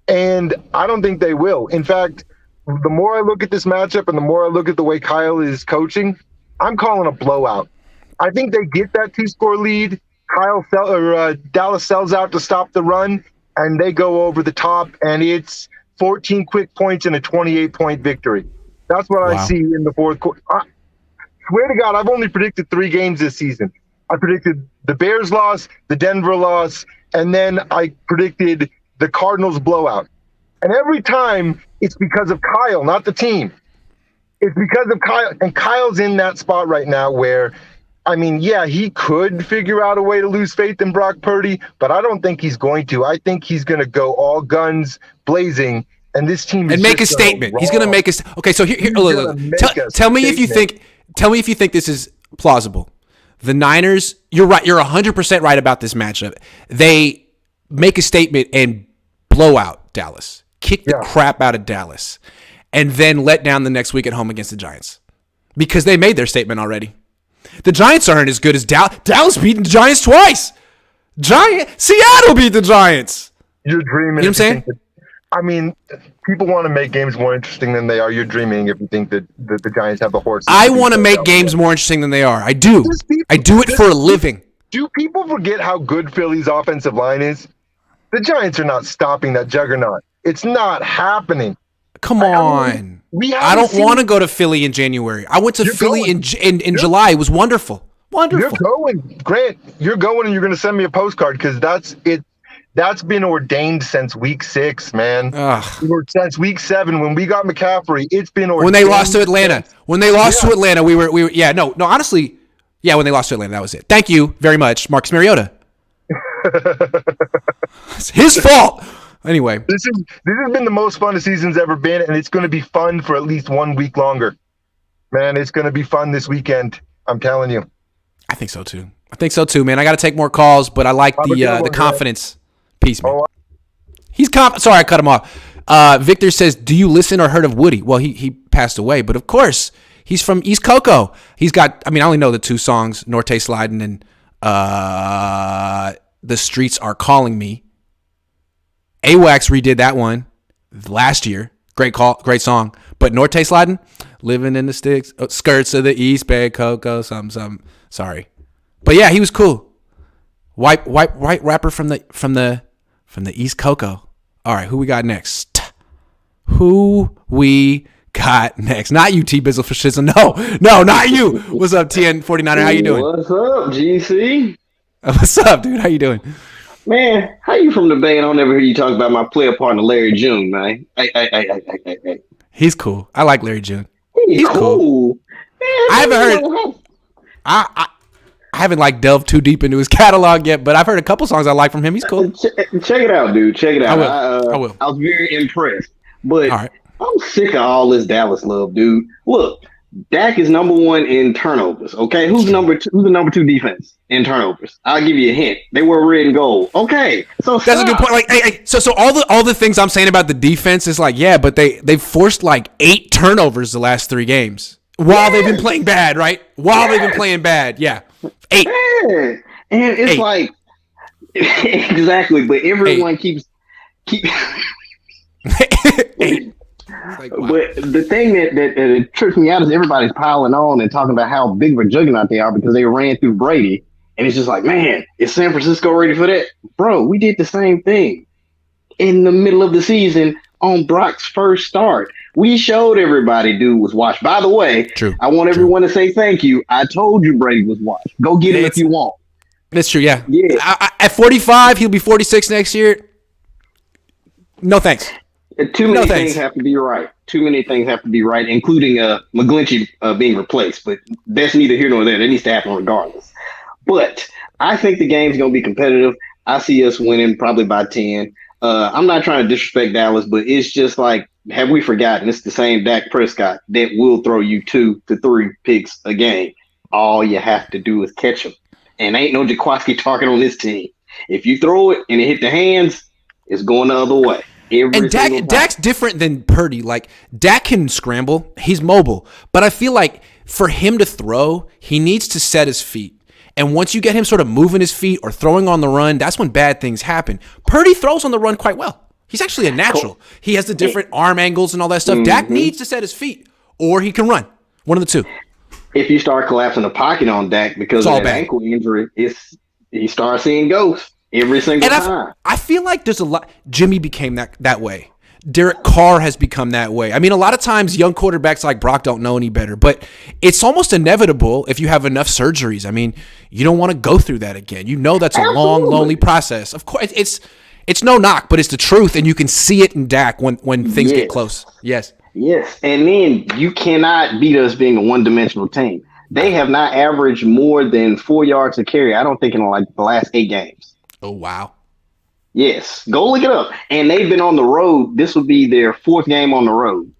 And I don't think they will. In fact, the more I look at this matchup and the more I look at the way Kyle is coaching, I'm calling a blowout. I think they get that 2-score lead. Dallas sells out to stop the run, and they go over the top, and it's 14 quick points and a 28-point victory. That's what I see in the fourth quarter. I swear to God, I've only predicted 3 games this season. I predicted the Bears loss, the Denver loss, and then I predicted the Cardinals blowout. And every time, it's because of Kyle, not the team. It's because of Kyle. And Kyle's in that spot right now where, I mean, he could figure out a way to lose faith in Brock Purdy, but I don't think he's going to. I think he's going to go all guns blazing, and this team is make a statement. He's going to make a okay. So here look. Tell me if you think. Tell me if you think this is plausible. The Niners. You're right. You're 100% right about this matchup. They make a statement and blow out Dallas, kick the crap out of Dallas, and then let down the next week at home against the Giants because they made their statement already. The Giants aren't as good as Dallas. Dallas beat the Giants twice. Seattle beat the Giants. You're dreaming. You know what I'm saying? I mean, people want to make games more interesting than they are. You're dreaming if you think that the Giants have the horse. I want to make games more interesting than they are. I do. I do it for a living. Do people forget how good Philly's offensive line is? The Giants are not stopping that juggernaut. It's not happening. Come on. I don't want to go to Philly in January. I went to Philly in July. It was wonderful. Wonderful. You're going, Grant. You're going, and you're going to send me a postcard because that's it. That's been ordained since week 6, man. Since week 7 when we got McCaffrey, it's been ordained. When they lost to Atlanta. To Atlanta, we were honestly, when they lost to Atlanta, that was it. Thank you very much, Marcus Mariota. It's his fault. Anyway, this has been the most fun the season's ever been, and it's going to be fun for at least 1 week longer. Man, it's going to be fun this weekend. I'm telling you. I think so too, man. I got to take more calls, but I like the confidence piece, man. He's Sorry, I cut him off. Victor says, "Do you listen or heard of Woody?" Well, he passed away, but of course, he's from East Coco. He's got. I mean, I only know the 2 songs, "Norte Slidin' and "The Streets Are Calling Me." AWACS redid that one last year. Great song. But Norte Slidin', "Living in the Skirts of the East Bay, Coco, something. Sorry, but yeah, he was cool. White rapper from the East Coco. All right, who we got next? Not you, T Bizzle for shizzle. No, not you. What's up, TN49er? How you doing? What's up, GC? What's up, dude? How you doing? Man, how you from the Bay? I don't ever hear you talk about my player partner, Larry June, man. Hey. He's cool. I like Larry June. He's cool. Man, I haven't heard. I haven't delved too deep into his catalog yet, but I've heard a couple songs I like from him. He's cool. Check it out, dude. Check it out. I will. I was very impressed, but all right. I'm sick of all this Dallas love, dude. Look, Dak is number 1 in turnovers. Okay, who's the number 2 defense in turnovers? I'll give you a hint. They were red and gold. Okay, so that's a good point. Like, so all the things I'm saying about the defense is but they've forced 8 turnovers the last 3 games while they've been playing bad, right? They've been playing bad, 8. Yeah. And it's 8. Exactly, but everyone keep. Like, wow. But the thing that trips me out is everybody's piling on and talking about how big of a juggernaut they are because they ran through Brady. And it's just like, man, is San Francisco ready for that? Bro, we did the same thing in the middle of the season on Brock's first start. We showed everybody dude was washed. By the way, True. I want everyone to say thank you. I told you Brady was washed. Go get him if you want. That's true, yeah. Yeah. At 45, he'll be 46 next year. No thanks. Too many things have to be right. Too many things have to be right, including McGlinchey being replaced. But that's neither here nor there. That needs to happen regardless. But I think the game's going to be competitive. I see us winning probably by 10. I'm not trying to disrespect Dallas, but it's just like, have we forgotten? It's the same Dak Prescott that will throw you 2 to 3 picks a game. All you have to do is catch him. And ain't no Jaquaski target on this team. If you throw it and it hit the hands, it's going the other way. And Dak's different than Purdy. Like, Dak can scramble. He's mobile. But I feel like for him to throw, he needs to set his feet. And once you get him sort of moving his feet or throwing on the run, that's when bad things happen. Purdy throws on the run quite well. He's actually a natural. He has the different arm angles and all that stuff. Mm-hmm. Dak needs to set his feet, or he can run. One of the two. If you start collapsing the pocket on Dak because of that ankle injury, he starts seeing ghosts every single time. I feel like there's a lot. Jimmy became that way. Derek Carr has become that way. I mean, a lot of times young quarterbacks like Brock don't know any better, but it's almost inevitable if you have enough surgeries. I mean, you don't want to go through that again. You know that's a long, lonely process. Of course, it's no knock, but it's the truth, and you can see it in Dak when things get close. Yes. Yes, and then you cannot beat us being a one-dimensional team. They have not averaged more than 4 yards a carry, I don't think, in like the last 8 games. Oh, wow. Yes, go look it up. And they've been on the road. This would be their 4th game on the road.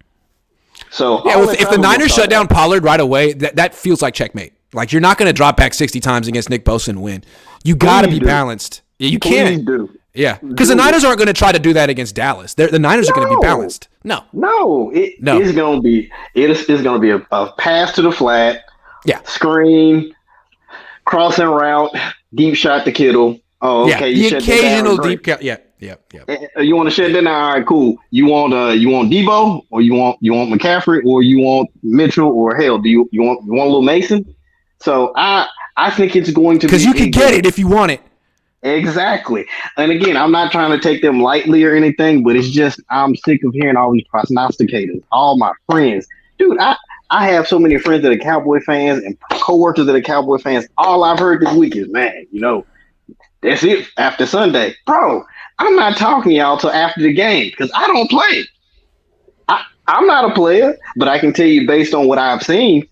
So yeah, if the Niners shut down Pollard right away, that feels like checkmate. Like, you're not going to drop back 60 times against Nick Bosa and win. You got to be balanced. Yeah, you can't. Yeah, because the Niners aren't going to try to do that against Dallas. The Niners are going to be balanced. No, it's going to be a pass to the flat. Yeah, screen, crossing route, deep shot to Kittle. Oh, okay. Yeah, the occasional deep cut. Yeah. You want to shut that down? All right, cool. You want Debo, or you want McCaffrey, or you want Mitchell, or hell, do you want a little Mason? So I think it's going to be because you can get it if you want it. Exactly. And again, I'm not trying to take them lightly or anything, but it's just I'm sick of hearing all these prognosticators. All my friends, dude, I have so many friends that are Cowboy fans and coworkers that are Cowboy fans. All I've heard this week is, man, that's it after Sunday. Bro, I'm not talking to y'all till after the game because I don't play. I'm not a player, but I can tell you based on what I've seen,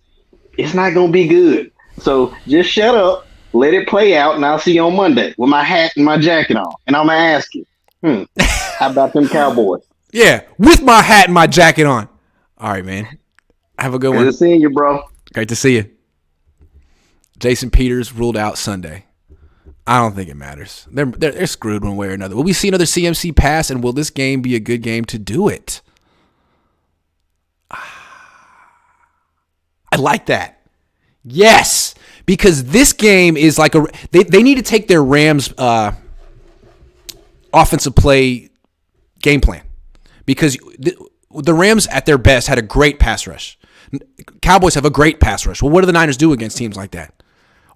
it's not going to be good. So just shut up, let it play out, and I'll see you on Monday with my hat and my jacket on. And I'm going to ask you, how about them Cowboys? Yeah, with my hat and my jacket on. All right, man. Have a good one. Good seeing you, bro. Great to see you. Jason Peters ruled out Sunday. I don't think it matters. They're screwed one way or another. Will we see another CMC pass, and will this game be a good game to do it? I like that. Yes, because this game is like they need to take their Rams offensive play game plan because the Rams at their best had a great pass rush. Cowboys have a great pass rush. Well, what do the Niners do against teams like that?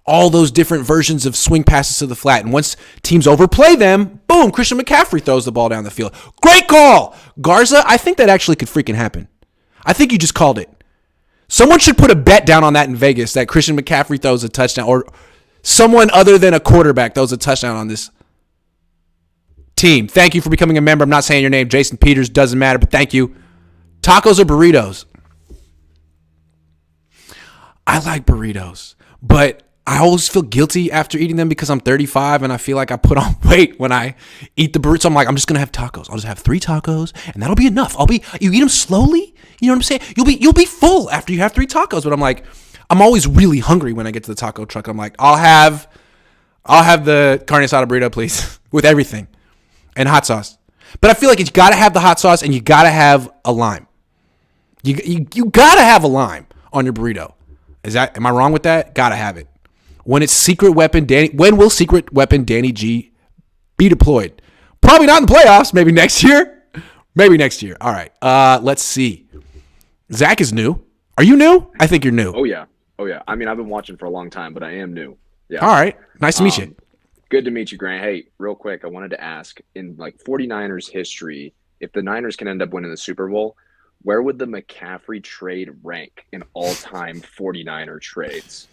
All those different versions of swing passes to the flat. And once teams overplay them, boom, Christian McCaffrey throws the ball down the field. Great call. Garza, I think that actually could freaking happen. I think you just called it. Someone should put a bet down on that in Vegas that Christian McCaffrey throws a touchdown or someone other than a quarterback throws a touchdown on this team. Thank you for becoming a member. I'm not saying your name. Jason Peters, doesn't matter, but thank you. Tacos or burritos? I like burritos, but I always feel guilty after eating them because I'm 35 and I feel like I put on weight when I eat the burrito. So I'm like, I'm just gonna have tacos. I'll just have 3 tacos and that'll be enough. You eat them slowly. You know what I'm saying? You'll be full after you have 3 tacos. But I'm like, I'm always really hungry when I get to the taco truck. I'm like, I'll have the carne asada burrito, please, with everything and hot sauce. But I feel like you gotta have the hot sauce and you gotta have a lime. You gotta have a lime on your burrito. Am I wrong with that? Gotta have it. When will Secret Weapon Danny G be deployed. Probably not in the playoffs. Maybe next year. All right. Let's see. Zach is new. Are you new? I think you're new. Oh yeah. I mean, I've been watching for a long time, but I am new. Yeah. All right. Nice to meet you. Good to meet you, Grant. Hey, real quick, I wanted to ask, in like 49ers history, if the Niners can end up winning the Super Bowl, where would the McCaffrey trade rank in all-time 49er trades?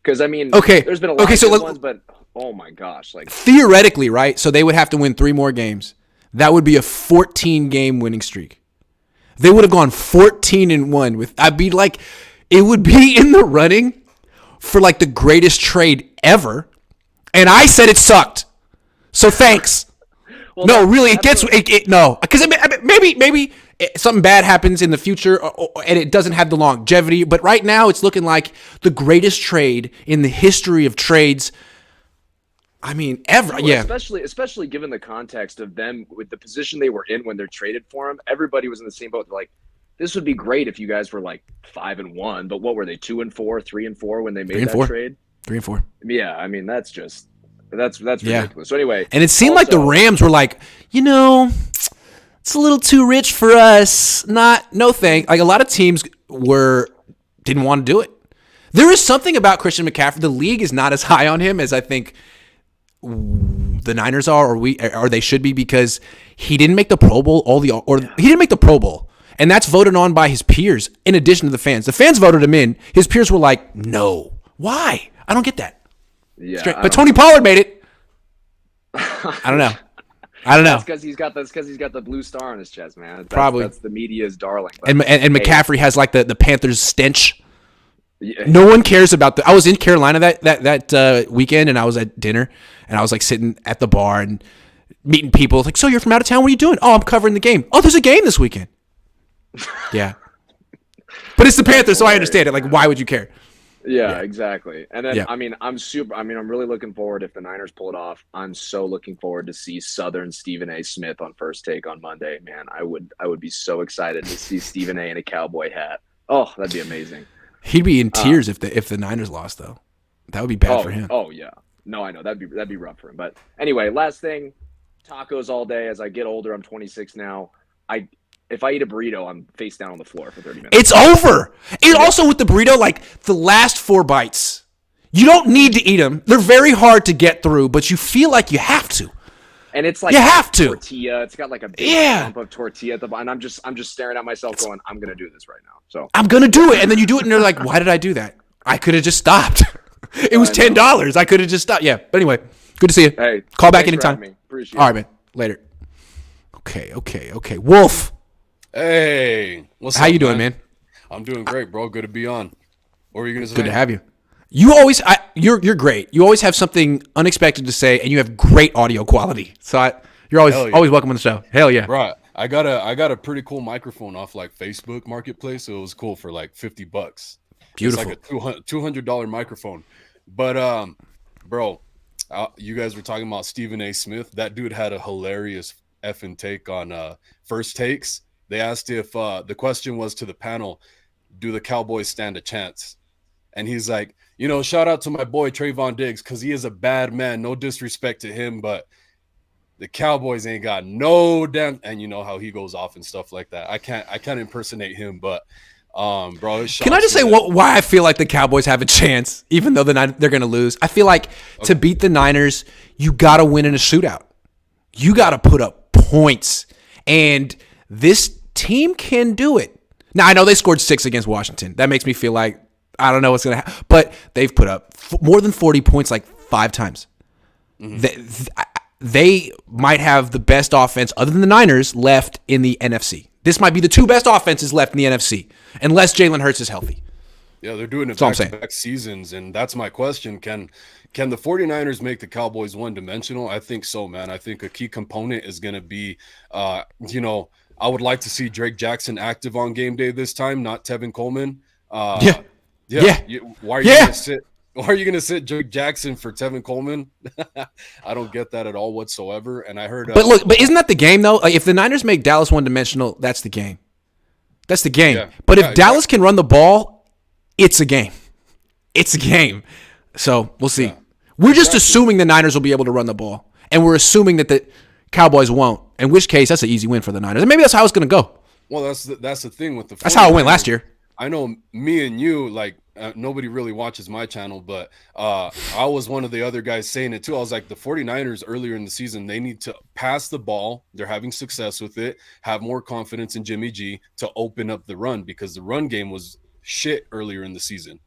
Because, I mean, there's been a lot of good ones, but oh my gosh. Like theoretically, right? So they would have to win 3 more games. That would be a 14-game winning streak. They would have gone 14-1 it would be in the running for like the greatest trade ever. And I said it sucked. So thanks. Well, no, really, it gets no, because maybe something bad happens in the future, and it doesn't have the longevity. But right now, it's looking like the greatest trade in the history of trades. I mean, ever. Well, yeah. Especially given the context of them with the position they were in when they're traded for him. Everybody was in the same boat. Like, this would be great if you guys were like 5-1. But what were they? 2-4, 3-4 when they made that trade. 3-4. Yeah, I mean that's ridiculous. So anyway, and it seemed like the Rams were like, it's a little too rich for us. No thank. Like a lot of teams didn't want to do it. There is something about Christian McCaffrey. The league is not as high on him as I think the Niners are, or they should be, because he didn't make the Pro Bowl. He didn't make the Pro Bowl, and that's voted on by his peers. In addition to the fans, voted him in. His peers were like, no, why? I don't get that. Yeah, but Tony Pollard made it. I don't know. That's because he's got the blue star on his chest, man. Probably that's the media's darling. But, and McCaffrey has like the Panthers stench. Yeah. No one cares about I was in Carolina that weekend, and I was at dinner, and I was like sitting at the bar and meeting people. Like, so you're from out of town? What are you doing? Oh, I'm covering the game. Oh, there's a game this weekend. Yeah, but it's the Panthers, so I understand it. Like, why would you care? Yeah, exactly. And then, I mean, I'm really looking forward if the Niners pull it off. I'm so looking forward to see Southern Stephen A. Smith on First Take on Monday. Man, I would be so excited to see Stephen A. in a cowboy hat. Oh, that'd be amazing. He'd be in tears if the Niners lost, though. That would be bad for him. Oh yeah. No, I know that'd be rough for him. But anyway, last thing, tacos all day. As I get older, I'm 26 now. If I eat a burrito, I'm face down on the floor for 30 minutes. It's over. And also with the burrito, like the last 4 bites, you don't need to eat them. They're very hard to get through, but you feel like you have to. And it's like you have to. Tortilla. It's got like a big lump of tortilla at the bottom. And I'm just staring at myself going, I'm gonna do this right now. So I'm gonna do it. And then you do it and you're like, why did I do that? I could have just stopped. It was $10. I could have just stopped. Yeah. But anyway, good to see you. Hey, call back anytime. Appreciate it. All right, man. Later. Okay. Wolf. Hey, how you doing, man? I'm doing great, bro. Good to be on. What were you gonna say? Good to have you. You always, you're great. You always have something unexpected to say, and you have great audio quality. So you're always welcome on the show. Hell yeah, right. I got a pretty cool microphone off like Facebook Marketplace, so it was cool for like $50. Beautiful. It's like a $200 microphone. But bro, you guys were talking about Stephen A. Smith. That dude had a hilarious effing take on First Takes. They asked if the question was to the panel, do the Cowboys stand a chance? And he's like, shout out to my boy Trayvon Diggs because he is a bad man. No disrespect to him, but the Cowboys ain't got no damn. And you know how he goes off and stuff like that. I can't impersonate him, but bro. Can I just say why I feel like the Cowboys have a chance, even though they're going to lose? I feel like to beat the Niners, you got to win in a shootout. You got to put up points, and this team can do it. Now, I know they scored 6 against Washington. That makes me feel like I don't know what's going to happen. But they've put up more than 40 points like 5 times. Mm-hmm. They might have the best offense other than the Niners left in the NFC. This might be the 2 best offenses left in the NFC, unless Jalen Hurts is healthy. Yeah, they're doing it back-to-back seasons, and that's my question. Can the 49ers make the Cowboys one-dimensional? I think so, man. I think a key component is going to be, I would like to see Drake Jackson active on game day this time, not Tevin Coleman. Why are you going to sit Drake Jackson for Tevin Coleman? I don't get that at all whatsoever. And I heard, but isn't that the game though? Like, if the Niners make Dallas one-dimensional, that's the game. That's the game. Yeah. But if Dallas can run the ball, it's a game. It's a game. So we'll see. We're just assuming the Niners will be able to run the ball. and we're assuming that the Cowboys won't. In which case, that's an easy win for the Niners, and maybe that's how it's going to go. Well, that's the thing with the. 49ers. That's how it went last year. I know me and you, like, nobody really watches my channel, but I was one of the other guys saying it too. I was like, the 49ers earlier in the season, they need to pass the ball. They're having success with it. Have more confidence in Jimmy G to open up the run, because the run game was shit earlier in the season.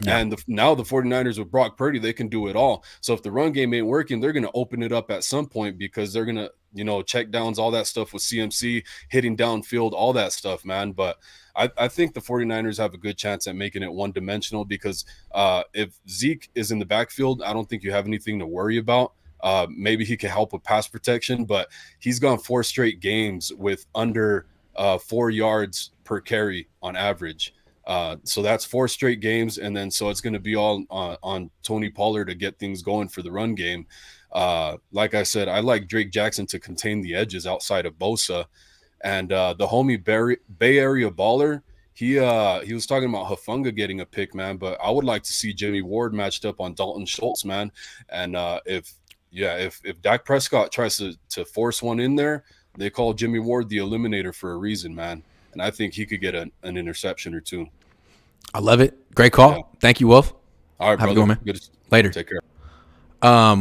Yeah. And now the 49ers with Brock Purdy, they can do it all. So if the run game ain't working, they're going to open it up at some point, because they're going to, check downs, all that stuff with CMC, hitting downfield, all that stuff, man. But I think the 49ers have a good chance at making it one-dimensional, because if Zeke is in the backfield, I don't think you have anything to worry about. Maybe he can help with pass protection, but he's gone 4 straight games with under 4 yards per carry on average. So that's 4 straight games, and then so it's going to be all on Tony Pollard to get things going for the run game. Like I said, I like Drake Jackson to contain the edges outside of Bosa. And the homie Bay Area baller, he was talking about Hufanga getting a pick, man. But I would like to see Jimmy Ward matched up on Dalton Schultz, man. And if Dak Prescott tries to force one in there, they call Jimmy Ward the eliminator for a reason, man. And I think he could get an interception or 2. I love it. Great call. Yeah. Thank you, Wolf. All right, have brother. a good one, man. Good. Later. Take care.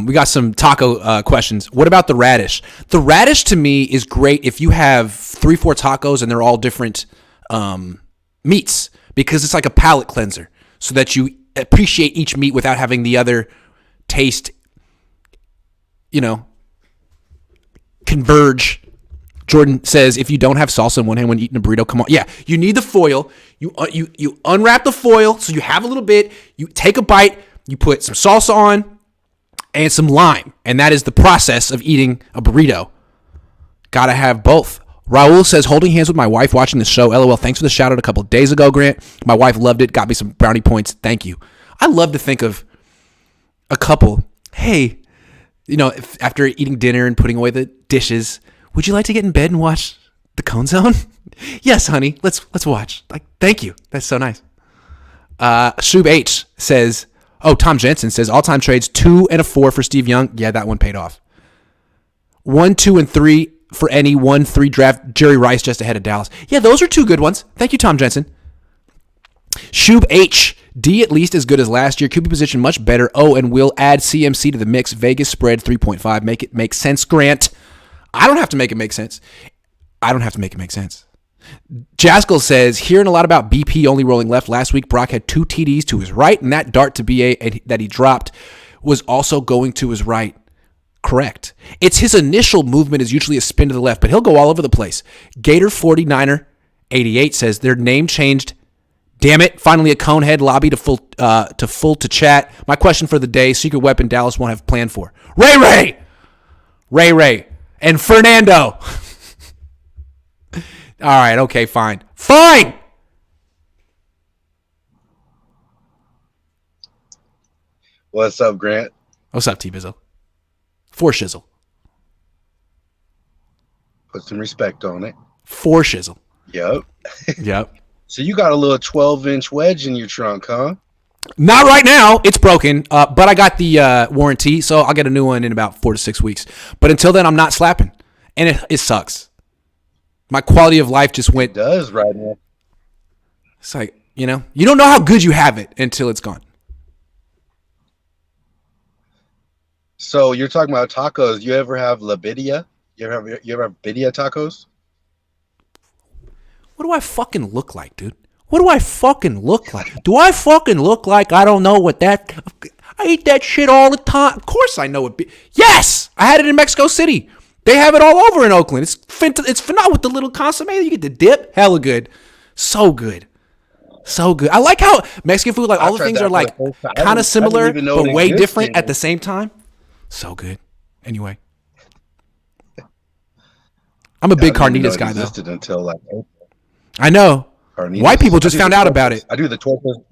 We got some taco questions. What about the radish? The radish to me is great if you have 3-4 tacos and they're all different meats, because it's like a palate cleanser, so that you appreciate each meat without having the other taste, converge. Jordan says, if you don't have salsa in one hand when eating a burrito, come on. Yeah, you need the foil. You unwrap the foil so you have a little bit. You take a bite. You put some salsa on and some lime, and that is the process of eating a burrito. Gotta have both. Raul says, holding hands with my wife watching the show. LOL, thanks for the shout out a couple of days ago, Grant. My wife loved it. Got me some brownie points. Thank you. I love to think of a couple. Hey, after eating dinner and putting away the dishes, would you like to get in bed and watch the Cohn Zone? Yes, honey. Let's watch. Like, thank you. That's so nice. Shub H says, Tom Jensen says, all-time trades 2 and a 4 for Steve Young. Yeah, that one paid off. 1, 2, and 3 for any 1, 3 draft. Jerry Rice just ahead of Dallas. Yeah, those are 2 good ones. Thank you, Tom Jensen. Shub H. D at least as good as last year. QB position much better. And we'll add CMC to the mix. Vegas spread 3.5. Make it make sense, Grant. I don't have to make it make sense. Jaskell says, hearing a lot about BP only rolling left. Last week, Brock had 2 TDs to his right, and that dart to BA that he dropped was also going to his right. Correct. It's his initial movement is usually a spin to the left, but he'll go all over the place. Gator 49er 88 says, their name changed. Damn it. Finally, a Conehead lobby to full to chat. My question for the day, secret weapon Dallas won't have planned for. Ray, and Fernando. All right, okay, fine. What's up, Grant? What's up, T-Bizzle? For shizzle. Put some respect on it. For shizzle. Yep. So you got a little 12-inch wedge in your trunk, huh? Not right now. It's broken, but I got the warranty, so I'll get a new one in about 4 to 6 weeks. But until then, I'm not slapping, and it sucks. My quality of life just went. It does right now. It's like, you don't know how good you have it until it's gone. So you're talking about tacos. You ever have Labidia? You ever have Bidia tacos? What do I fucking look like, dude? What do I fucking look like? Do I fucking look like I don't know what that... I eat that shit all the time. Of course I know it. Yes! I had it in Mexico City. They have it all over in Oakland. It's phenomenal with the little consomme. You get the dip. Hella good. So good. I like how Mexican food, like all the things are like kind of similar, but way different at the same time. So good. Anyway. I'm a big carnitas guy, though. Until like I know. Carnitas. White people just found out about it. I do the tortas.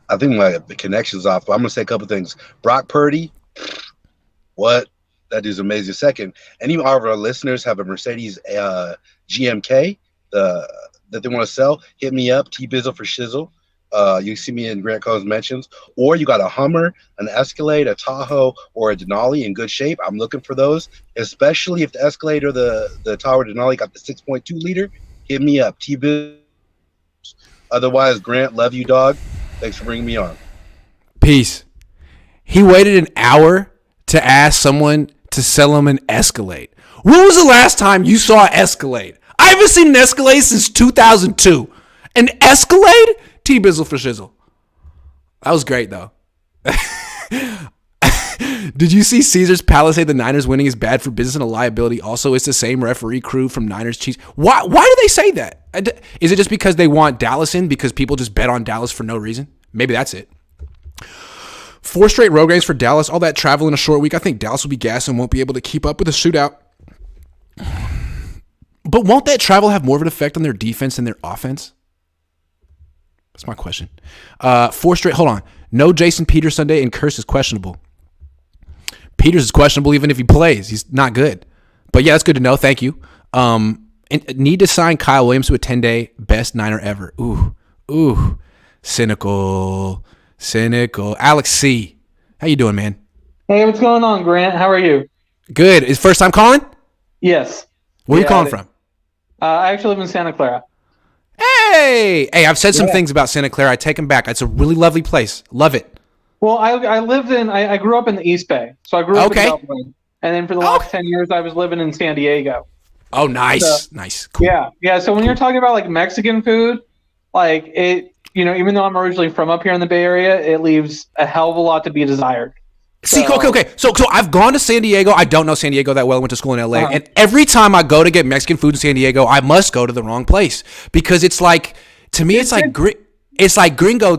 I think the connection's off, but I'm going to say a couple things. Brock Purdy, what? That dude's amazing. Second, any of our listeners have a Mercedes GMK that they want to sell, hit me up, T-Bizzle for Shizzle. You see me in Grant Cohn's mentions, or you got a Hummer, an Escalade, a Tahoe, or a Denali in good shape. I'm looking for those, especially if the Escalade or the Tahoe or Denali got the 6.2 liter. Hit me up, T-Biz. Otherwise, Grant, love you, dog. Thanks for bringing me on. Peace. He waited an hour to ask someone to sell him an Escalade. When was the last time you saw an Escalade? I haven't seen an Escalade since 2002. An Escalade? T-Bizzle for shizzle. That was great, though. Did you see Caesar's Palace say the Niners winning is bad for business and a liability? Also, it's the same referee crew from Niners Chiefs. Why do they say that? Is it just because they want Dallas in because people just bet on Dallas for no reason? Maybe that's it. 4 straight road games for Dallas. All that travel in a short week. I think Dallas will be gassed and won't be able to keep up with the shootout. But won't that travel have more of an effect on their defense than their offense? That's my question. 4 straight. Hold on. No Jason Peters Sunday, and Curse is questionable. Peters is questionable even if he plays. He's not good. But yeah, that's good to know. Thank you. And need to sign Kyle Williams to a 10-day best Niner ever. Ooh. Cynical. Alex C. How you doing, man? Hey, what's going on, Grant? How are you? Good. Is first time calling? Yes. Where are you calling from? I actually live in Santa Clara. Hey, I've said some things about Santa Clara. I take them back. It's a really lovely place. Love it. Well, I grew up in the East Bay. So I grew up in Dublin. And then for the last 10 years, I was living in San Diego. Oh, nice. Nice. Cool. Yeah. So when you're talking about like Mexican food, like it, even though I'm originally from up here in the Bay Area, it leaves a hell of a lot to be desired. Okay. So I've gone to San Diego. I don't know San Diego that well. I went to school in LA. And every time I go to get Mexican food in San Diego, I must go to the wrong place because it's like, to me, it's like gringo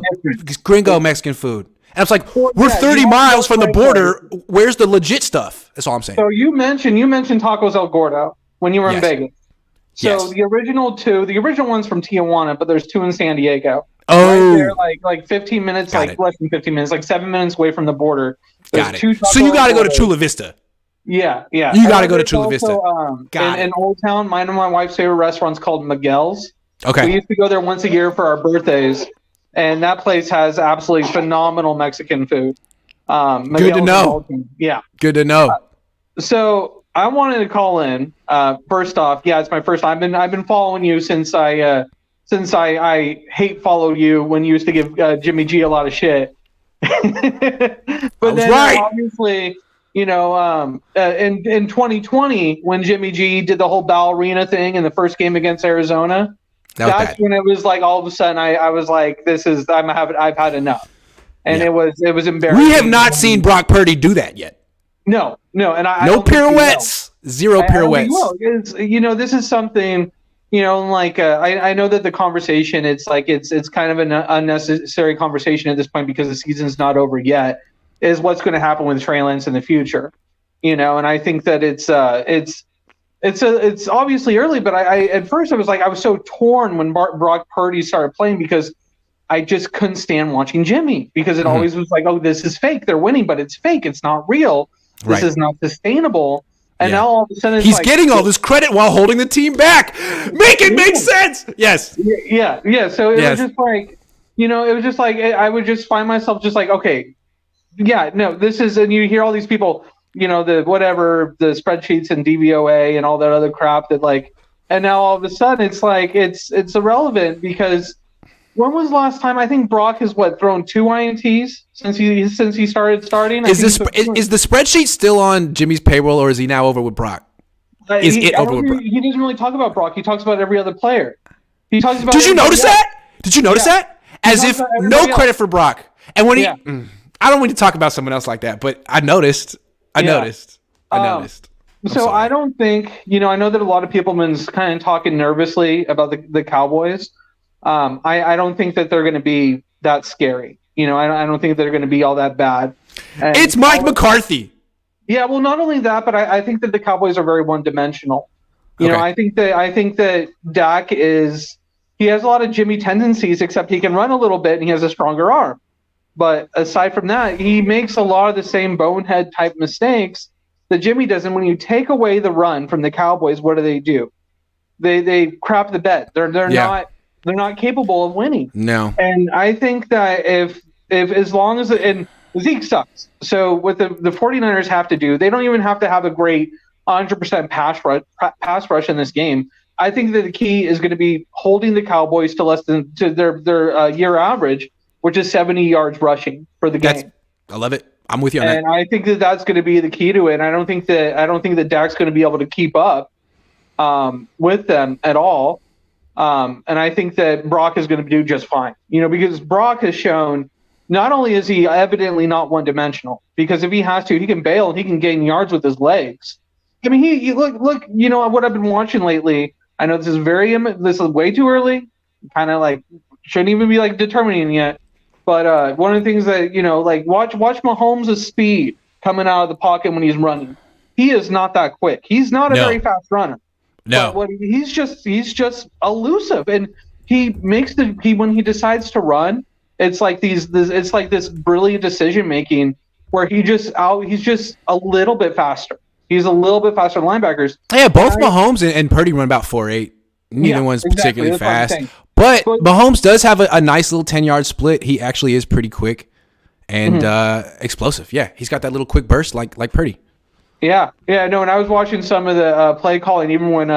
Mexican food. And it's like, we're 30 miles from the border. Where's the legit stuff? That's all I'm saying. So you mentioned Tacos El Gordo when you were in Vegas. So the original one's from Tijuana, but there's 2 in San Diego. Oh, right there, like 15 minutes, less than 15 minutes, like 7 minutes away from the border. Got it. So you got to go to Chula Vista. Yeah. You got to go to Chula Vista. In Old Town, mine and my wife's favorite restaurant's called Miguel's. Okay. We used to go there once a year for our birthdays, and that place has absolutely phenomenal Mexican food. Good to know. Yeah. Good to know. So I wanted to call in. First off, it's my first time. I've been following you since I hate followed you when you used to give Jimmy G a lot of shit. But then obviously, in 2020 when Jimmy G did the whole ballerina thing in the first game against Arizona, that's when it was like all of a sudden I was like, I've had enough. And it was embarrassing. We have not seen Brock Purdy do that yet. No, and no pirouettes, zero pirouettes. This is something. I know that the conversation, it's kind of an unnecessary conversation at this point because the season's not over yet, is what's going to happen with Trey Lance in the future, and I think that it's obviously early, but I at first I was so torn when Brock Purdy started playing because I just couldn't stand watching Jimmy because it always was like, oh, this is fake. They're winning, but it's fake. It's not real. This is not sustainable. And now all of a sudden he's getting all this credit while holding the team back. Make it make sense. Yes. Yeah. So it was just like, it was just like I would just find myself just like, okay, this is, and you hear all these people, the spreadsheets and DVOA and all that other crap that and now all of a sudden it's like it's irrelevant because when was the last time? I think Brock has thrown 2 INTs since he started starting. Is the spreadsheet still on Jimmy's payroll, or is he now over with Brock? He doesn't really talk about Brock. He talks about every other player. He talks about. Did you notice that? As if no credit for Brock. And when I don't want to talk about someone else like that, but I noticed. So I don't think I know that a lot of people have been kind of talking nervously about the Cowboys. I don't think that they're going to be that scary. I don't think they're going to be all that bad. And it's Mike McCarthy. Yeah, well, not only that, but I think that the Cowboys are very one-dimensional. I think that Dak he has a lot of Jimmy tendencies, except he can run a little bit and he has a stronger arm. But aside from that, he makes a lot of the same bonehead type mistakes that Jimmy does. And when you take away the run from the Cowboys, what do? They crap the bed. They're not. They're not capable of winning. No. And I think that if as long as and Zeke sucks. So what the 49ers have to do, they don't even have to have a great 100% pass rush in this game. I think that the key is going to be holding the Cowboys to their year average, which is 70 yards rushing for the game. I love it. I'm with you on that. And I think that that's going to be the key to it. And I don't think that Dak's going to be able to keep up with them at all. And I think that Brock is going to do just fine. Because Brock has shown not only is he evidently not one-dimensional, because if he has to, he can bail and he can gain yards with his legs. I mean, he look. What I've been watching lately. I know this is way too early. Kind of like shouldn't even be like determining yet. But one of the things that watch Mahomes' speed coming out of the pocket when he's running. He is not that quick. He's not a very fast runner. No, but he's just elusive, and he makes when he decides to run. It's like this brilliant decision making where he's just a little bit faster. He's a little bit faster than linebackers. Yeah, both Mahomes and Purdy run about 4.8. Neither one's particularly fast. But Mahomes does have a nice little 10-yard split. He actually is pretty quick and explosive. Yeah, he's got that little quick burst like Purdy. Yeah. No, and I was watching some of the play calling, even when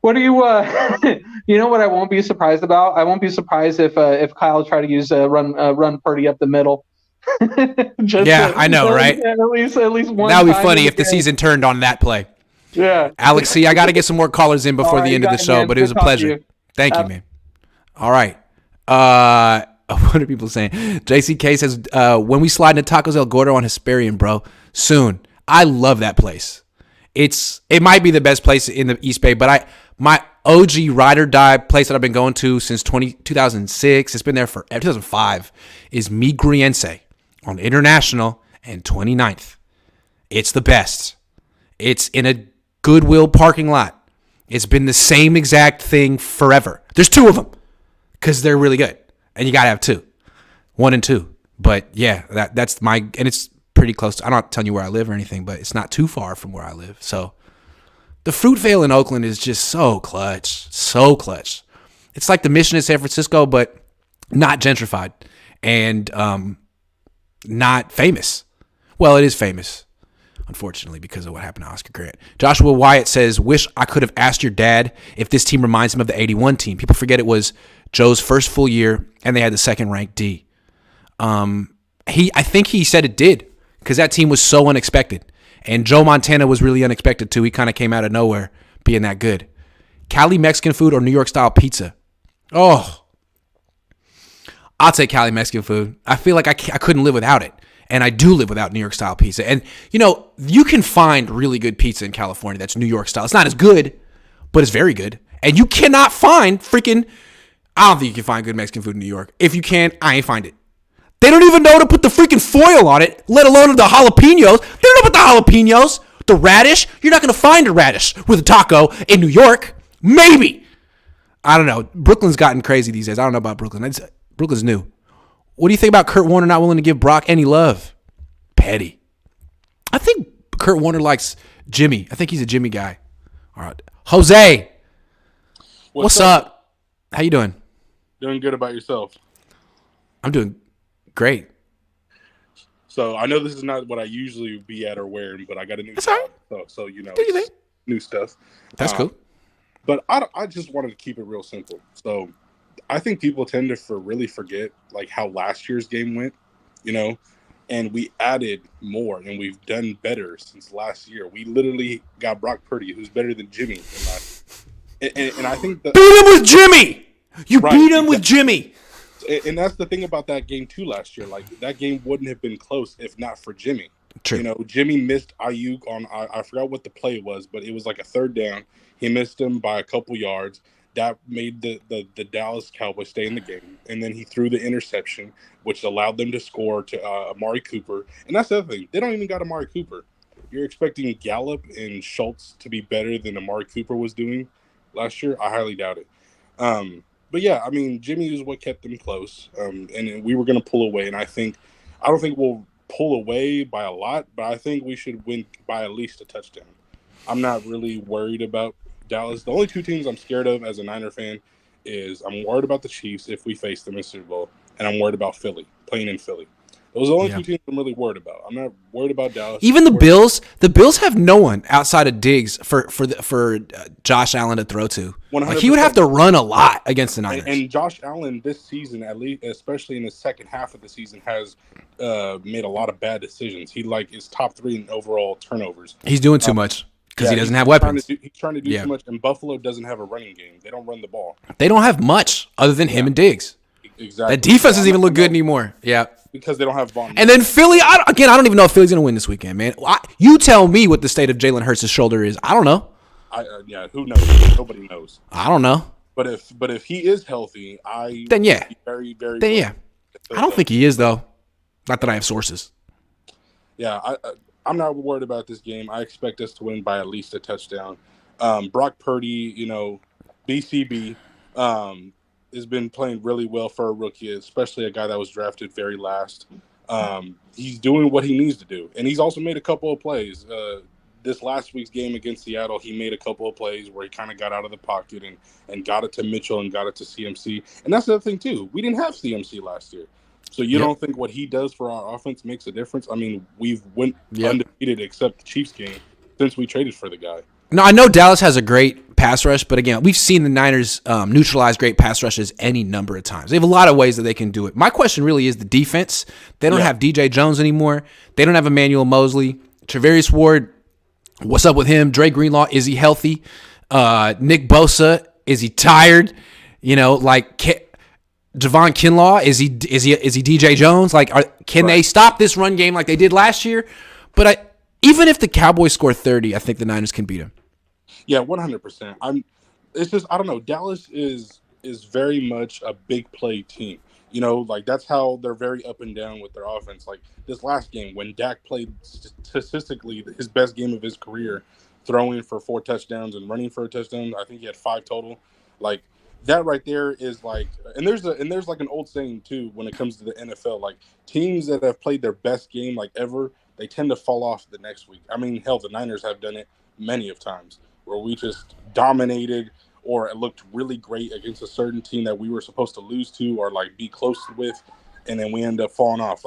what are you what I won't be surprised about? I won't be surprised if Kyle tried to use run Purdy up the middle. I know, right? At least one. That would be funny if the season turned on that play. Yeah. Alex C., I got to get some more callers in before the end of the show, but it was a pleasure. Thank you, man. All right. What are people saying? JCK says, when we slide into Tacos El Gordo on Hesperian, bro, soon. I love that place. It might be the best place in the East Bay, but my OG ride or die place that I've been going to since 2006, it's been there for 2005, is Migriense on International and 29th. It's the best. It's in a Goodwill parking lot. It's been the same exact thing forever. There's two of them because they're really good, and you got to have two, 1 and 2. But yeah, that's and it's pretty close to, I'm not telling you where I live or anything, but it's not too far from where I live. So the Fruitvale in Oakland is just so clutch. It's like the Mission in San Francisco, but not gentrified and not famous. Well, it is famous, unfortunately, because of what happened to Oscar Grant. Joshua Wyatt says, wish I could have asked your dad if this team reminds him of the 81 team. People forget it was Joe's first full year, and they had the second-ranked D. I think he said it did, because that team was so unexpected. And Joe Montana was really unexpected, too. He kind of came out of nowhere being that good. Cali Mexican food or New York-style pizza? Oh, I'll take Cali Mexican food. I feel like I couldn't live without it. And I do live without New York-style pizza. And, you can find really good pizza in California that's New York-style. It's not as good, but it's very good. And you cannot find I don't think you can find good Mexican food in New York. If you can, I ain't find it. They don't even know to put the freaking foil on it, let alone the jalapenos. They don't know about the jalapenos. The radish. You're not going to find a radish with a taco in New York. Maybe. I don't know. Brooklyn's gotten crazy these days. I don't know about Brooklyn. Brooklyn's new. What do you think about Kurt Warner not willing to give Brock any love? Petty. I think Kurt Warner likes Jimmy. I think he's a Jimmy guy. All right. Jose. What's up? How you doing? Doing good. About yourself? I'm doing great. So I know this is not what I usually be at or wearing, but I got a new job. So it's new stuff. That's cool. But I just wanted to keep it real simple. So I think people tend to really forget like how last year's game went, and we added more and we've done better since last year. We literally got Brock Purdy, who's better than Jimmy. And I think that beat him with Jimmy. You beat him with Jimmy. And that's the thing about that game too last year. Like that game wouldn't have been close if not for Jimmy. True. Jimmy missed Ayuk on I forgot what the play was, but it was like a third down. He missed him by a couple yards. That made the Dallas Cowboys stay in the game. And then he threw the interception, which allowed them to score to Amari Cooper. And that's the other thing. They don't even got Amari Cooper. You're expecting Gallup and Schultz to be better than Amari Cooper was doing last year? I highly doubt it. But yeah, I mean, Jimmy is what kept them close. And we were going to pull away. And I don't think we'll pull away by a lot, but I think we should win by at least a touchdown. I'm not really worried about Dallas. The only two teams I'm scared of as a Niner fan is I'm worried about the Chiefs if we face them in Super Bowl, and I'm worried about Philly, playing in Philly. Those are the only two teams I'm really worried about. I'm not worried about Dallas. Even the Bills. The Bills have no one outside of Diggs for Josh Allen to throw to. Like, he would have to run a lot against the Niners. And Josh Allen this season, at least, especially in the second half of the season, has made a lot of bad decisions. He is top 3 in overall turnovers. He's doing too much because he doesn't have weapons. He's trying to do too much, and Buffalo doesn't have a running game. They don't run the ball. They don't have much other than him and Diggs. Exactly. That defense doesn't even look good anymore. Yeah. Because they don't have Vaughn. And then Philly, I don't even know if Philly's going to win this weekend, man. You tell me what the state of Jalen Hurts' shoulder is. I don't know. Who knows? Nobody knows. I don't know. But if he is healthy, then yeah. Be very, very then yeah. I don't think he is, though. Not that I have sources. Yeah, I'm not worried about this game. I expect us to win by at least a touchdown. Brock Purdy, BCB, has been playing really well for a rookie, especially a guy that was drafted very last. He's doing what he needs to do, and he's also made a couple of plays. This last week's game against Seattle, he made a couple of plays where he kind of got out of the pocket and got it to Mitchell and got it to CMC. And that's the other thing, too. We didn't have CMC last year. So you don't think what he does for our offense makes a difference? I mean, we've went undefeated except the Chiefs game since we traded for the guy. No, I know Dallas has a great pass rush, but again, we've seen the Niners neutralize great pass rushes any number of times. They have a lot of ways that they can do it. My question really is the defense. They don't have DJ Jones anymore. They don't have Emmanuel Mosley. Travarius Ward, what's up with him? Dre Greenlaw, is he healthy? Nick Bosa, is he tired? Javon Kinlaw, is he DJ Jones? Can they stop this run game like they did last year? But even if the Cowboys score 30, I think the Niners can beat them. Yeah, 100%. It's just I don't know. Dallas is very much a big play team. That's how they're very up and down with their offense. Like this last game when Dak played statistically his best game of his career, throwing for 4 touchdowns and running for a touchdown. I think he had 5 total. Like that right there is and there's like an old saying too when it comes to the NFL. Like teams that have played their best game ever, they tend to fall off the next week. I mean, hell, the Niners have done it many of times where we just dominated or it looked really great against a certain team that we were supposed to lose to or be close with, and then we end up falling off.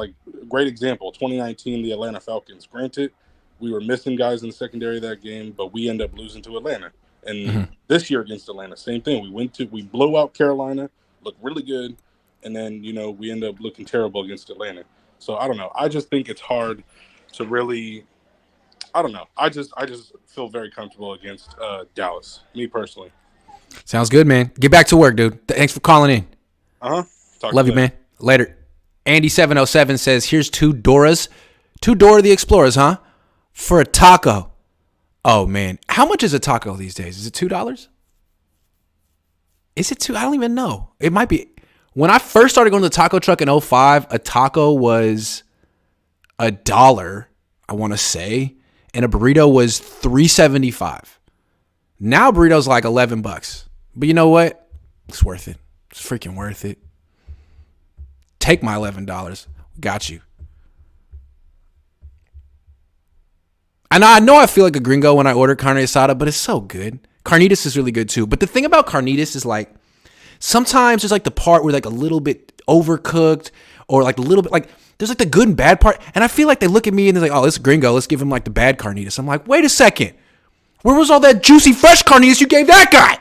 Great example, 2019, the Atlanta Falcons. Granted, we were missing guys in the secondary of that game, but we end up losing to Atlanta. And this year against Atlanta, same thing. We blow out Carolina, look really good, and then we end up looking terrible against Atlanta. So I don't know. I just think it's hard to really. I don't know. I just feel very comfortable against Dallas. Me personally. Sounds good, man. Get back to work, dude. Thanks for calling in. Love you, man. Later. Andy707 says, here's 2 Doras. 2 Dora the Explorers, huh? For a taco. Oh, man. How much is a taco these days? Is it $2? Is it $2? I don't even know. It might be. When I first started going to the taco truck in 2005, a taco was $1, I want to say, and a burrito was $3.75. Now burrito's like $11. But you know what? It's worth it. It's freaking worth it. Take my $11. Got you. And I know I feel like a gringo when I order carne asada, but it's so good. Carnitas is really good too. But the thing about carnitas is sometimes there's the part where a little bit overcooked or a little bit there's the good and bad part. And I feel like they look at me and they're like, oh, this gringo, let's give him the bad carnitas. I'm like, wait a second. Where was all that juicy fresh carnitas you gave that guy?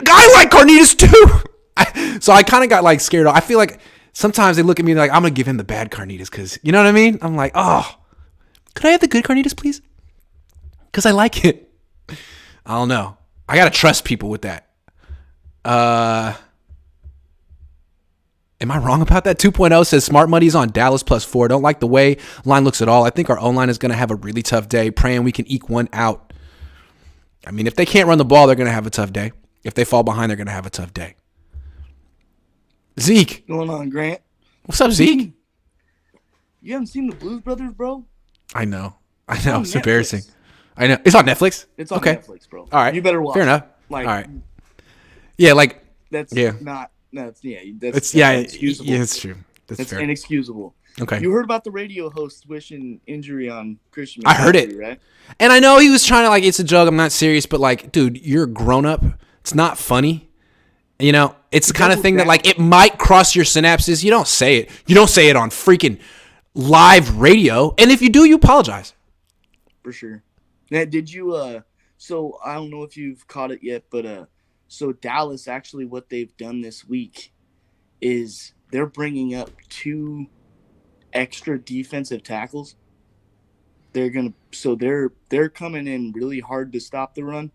I like carnitas too. So I kind of got scared. I feel like sometimes they look at me and they're like, I'm going to give him the bad carnitas because, you know what I mean? I'm like, oh, could I have the good carnitas, please? Because I like it. I don't know. I got to trust people with that. Am I wrong about that? 2.0 says smart money is on Dallas +4. Don't like the way line looks at all. I think our O-line is going to have a really tough day. Praying we can eke one out. I mean, if they can't run the ball, they're going to have a tough day. If they fall behind, they're going to have a tough day. Zeke. What's going on, Grant? What's up, Zeke? You haven't seen the Blues Brothers, bro? I know. It's embarrassing. I know. It's on Netflix? It's on Netflix, bro. All right. You better watch Fair enough. it. All right. Yeah, that's not. That's inexcusable. Yeah, it's true. That's fair. Inexcusable. Okay. You heard about the radio host wishing injury on Christian McCaffrey, I heard it. Right? And I know he was trying to it's a joke. I'm not serious, but dude, you're a grown up. It's not funny. You know, it's the kind of thing that like it might cross your synapses. You don't say it. You don't say it on freaking live radio. And if you do, you apologize. For sure. Now, did you so I don't know if you've caught it yet, but so Dallas, actually what they've done this week is they're bringing up 2 extra defensive tackles. They're coming in really hard to stop the run.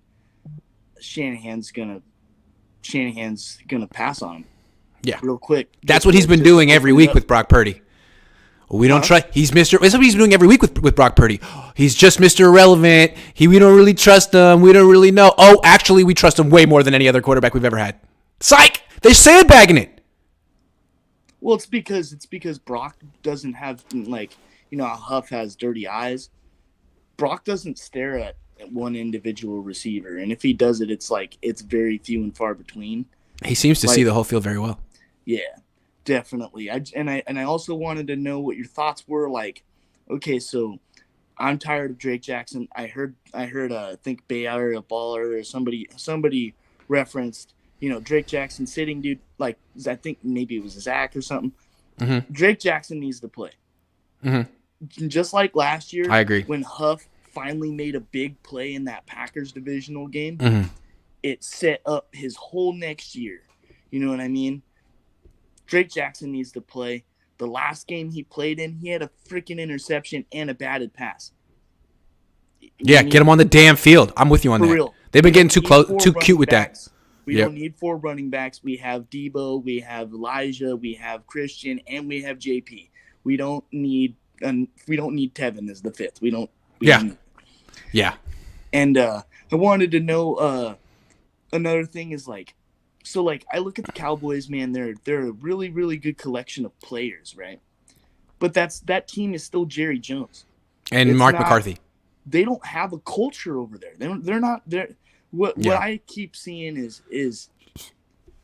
Shanahan's gonna pass on him. Yeah, real quick. That's what he's been doing every week with Brock Purdy. We don't trust. He's Mr. That's what he's doing every week with Brock Purdy. He's just Mr. Irrelevant. We don't really trust him. We don't really know. Oh, actually, we trust him way more than any other quarterback we've ever had. Psych! They're sandbagging it. Well, it's because Brock doesn't have, like, you know how Huff has dirty eyes. Brock doesn't stare at one individual receiver, and if he does it, it's very few and far between. He seems to see the whole field very well. Yeah, definitely. I also wanted to know what your thoughts were. Like, okay, so I'm tired of Drake Jackson. I heard I think Bayer Baller or somebody referenced, you know, Drake Jackson sitting, dude. Like, I think maybe it was Zach or something. Mm-hmm. Drake Jackson needs to play. Mm-hmm. Just like last year, I agree. When Huff finally made a big play in that Packers divisional game, mm-hmm. it set up his whole next year. You know what I mean? Drake Jackson needs to play. The last game he played in, he had a freaking interception and a batted pass. Yeah, get him on the damn field. I'm with you on that. Real. They've been getting too cute with that. We don't need 4 running backs. We have Debo, we have Elijah, we have Christian, and we have JP. We don't need Tevin as the 5th. We don't. Yeah. And I wanted to know another thing is like, so like I look at the Cowboys, man. They're a really really good collection of players, right? But that team is still Jerry Jones and Mark McCarthy. They don't have a culture over there. They're not there. What I keep seeing is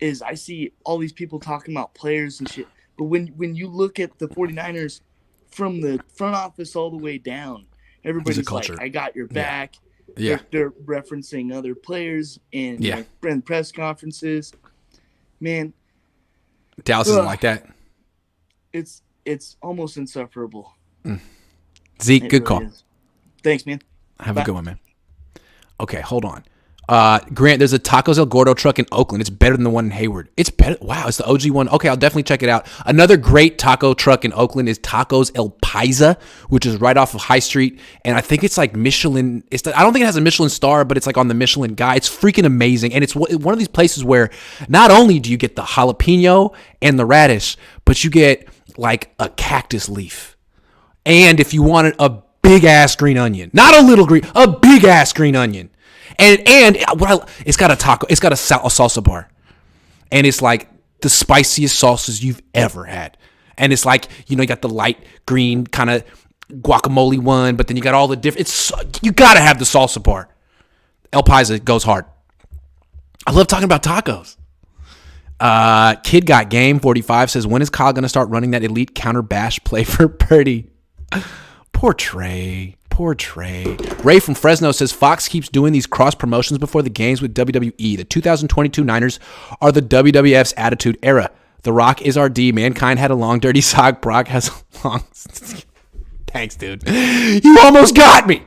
I see all these people talking about players and shit. But when you look at the 49ers from the front office all the way down, everybody's like, I got your back. Yeah. They're referencing other players in press conferences. Man, Dallas isn't like that. It's almost insufferable. Zeke, good call. Thanks, man. Have a good one, man. Okay, hold on. Grant, there's a Tacos El Gordo truck in Oakland. It's better than the one in Hayward. It's better. Wow, it's the OG one. Okay, I'll definitely check it out. Another great taco truck in Oakland is Tacos El Paisa, which is right off of High Street. And I think it's like Michelin. I don't think it has a Michelin star, but it's like on the Michelin guide. It's freaking amazing. And it's one of these places where not only do you get the jalapeno and the radish, but you get like a cactus leaf. And if you wanted a big ass green onion, not a little green, a big ass green onion. And it's got a taco. It's got a salsa bar, and it's like the spiciest salsas you've ever had. And it's like, you know, you got the light green kind of guacamole one, but then you got all the different. You gotta have the salsa bar. El Paisa goes hard. I love talking about tacos. Kid Got Game 45 says, when is Kyle gonna start running that elite counter bash play for Purdy? Poor Trey. Ray from Fresno says Fox keeps doing these cross promotions before the games with WWE. The 2022 Niners are the WWF's Attitude Era. The Rock is RD. Mankind had a long dirty sock. Brock has a long. Thanks, dude. You almost got me.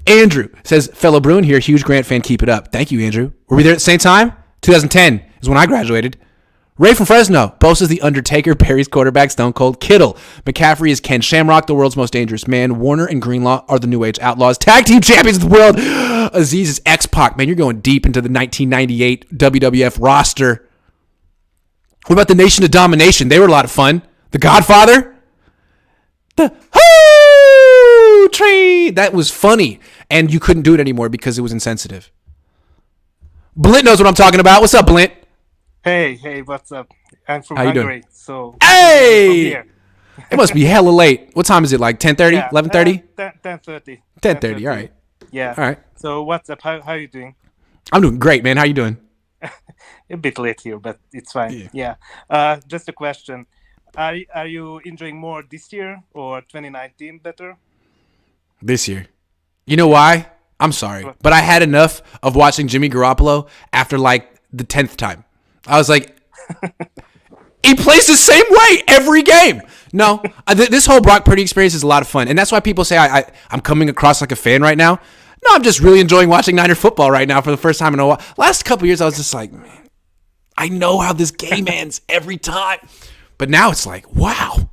Andrew says, fellow Bruin here, huge Grant fan. Keep it up. Thank you, Andrew. Were we there at the same time? 2010 is when I graduated. Ray from Fresno. Boast is the Undertaker. Perry's quarterback. Stone Cold. Kittle. McCaffrey is Ken Shamrock, the world's most dangerous man. Warner and Greenlaw are the New Age Outlaws. Tag team champions of the world. Aziz is X-Pac. Man, you're going deep into the 1998 WWF roster. What about the Nation of Domination? They were a lot of fun. The Godfather. The Hoo Tree. That was funny. And you couldn't do it anymore because it was insensitive. Blint knows what I'm talking about. What's up, Blint? Hey, what's up? I'm from How you Hungary, doing? so hey, it must be hella late. What time is it? Like 10:30, 11:30? 10:30. 10:30. All right. Yeah. All right. So what's up? How are you doing? I'm doing great, man. How you doing? A bit late here, but it's fine. Yeah. Just a question: Are you enjoying more this year or 2019 better? This year. You know why? I'm sorry, but I had enough of watching Jimmy Garoppolo after like the 10th time. I was like, he plays the same way every game. No, this whole Brock Purdy experience is a lot of fun. And that's why people say I'm coming across like a fan right now. No, I'm just really enjoying watching Niner football right now for the first time in a while. Last couple of years, I was just like, man, I know how this game ends every time. But now it's like, wow.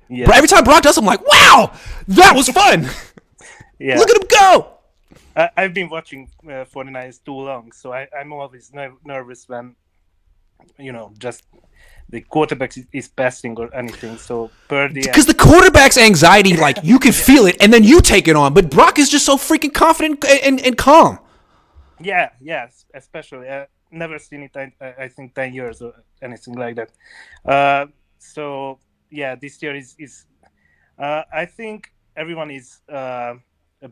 Yeah. Every time Brock does, I'm like, wow, that was fun. Yeah. Look at him go. I've been watching 49ers too long, so I'm always nervous when, just the quarterback is passing or anything. So Purdy, because the quarterback's anxiety, like you can feel it, and then you take it on. But Brock is just so freaking confident and calm. Yeah, especially. Never seen it. I think 10 years or anything like that. So yeah, this year is. I think everyone is a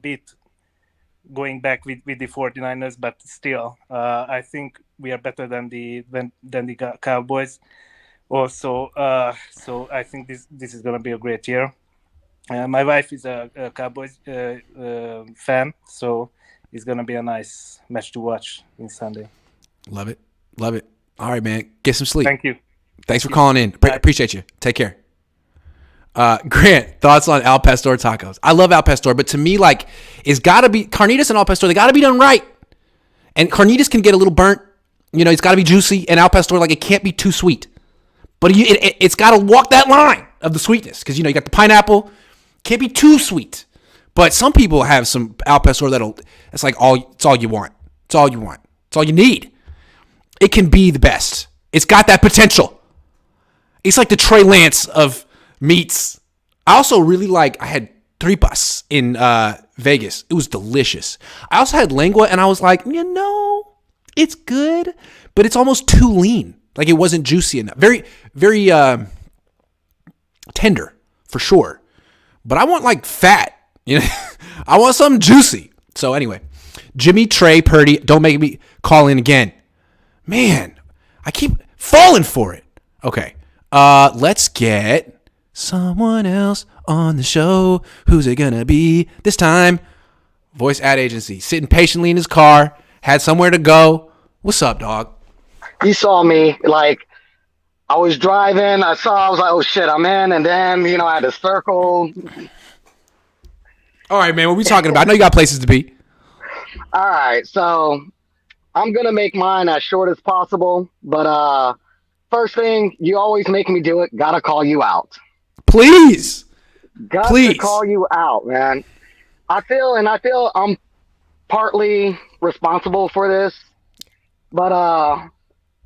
bit going back with the 49ers, but still, I think we are better than the Cowboys. Also, so I think this is gonna be a great year. My wife is a Cowboys fan, so it's gonna be a nice match to watch on Sunday. Love it. All right, man. Get some sleep. Thank you. Thanks for calling in. Appreciate you. Take care. Grant, thoughts on Al Pastor tacos? I love Al Pastor, but to me, like, it's got to be carnitas and Al Pastor. They got to be done right. And carnitas can get a little burnt. It's got to be juicy. And Al Pastor, like, it can't be too sweet. But it's got to walk that line of the sweetness because, you got the pineapple. Can't be too sweet. But some people have some Al Pastor it's like it's all you want. It's all you want. It's all you need. It can be the best. It's got that potential. It's like the Trey Lance of meats. I also really I had tripas in Vegas. It was delicious. I also had lengua, and I was like, it's good, but it's almost too lean. Like it wasn't juicy enough. Very, very tender for sure. But I want fat. I want something juicy. So anyway, Jimmy, Trey, Purdy, don't make me call in again. Man, I keep falling for it. Okay, let's get someone else on the show. Who's it gonna be this time? Voice ad agency, sitting patiently in his car, had somewhere to go. What's up, dog? He saw me, I was driving. I was like, oh shit, I'm in. And then, I had to circle. All right, man, what are we talking about? I know you got places to be. All right, so I'm going to make mine as short as possible. But first thing, you always make me do it. Got to call you out. Please. Got to call you out, man. I feel I'm partly responsible for this. But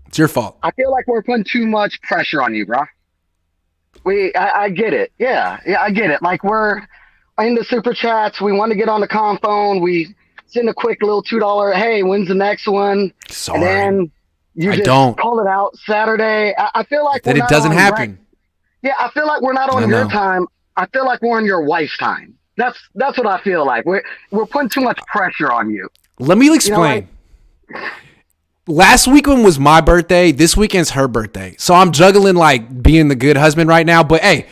it's your fault. I feel like we're putting too much pressure on you, bro. I get it. Yeah, I get it. Like we're in the super chats. We want to get on the comm phone. We send a quick little $2. Hey, when's the next one? Sorry. And then you just call it out Saturday. I feel like that it doesn't happen. Yeah, I feel like we're not on your time. I feel like we're on your wife's time. That's what I feel like. We're putting too much pressure on you. Let me explain. Last weekend was my birthday. This weekend's her birthday. So I'm juggling being the good husband right now. But hey,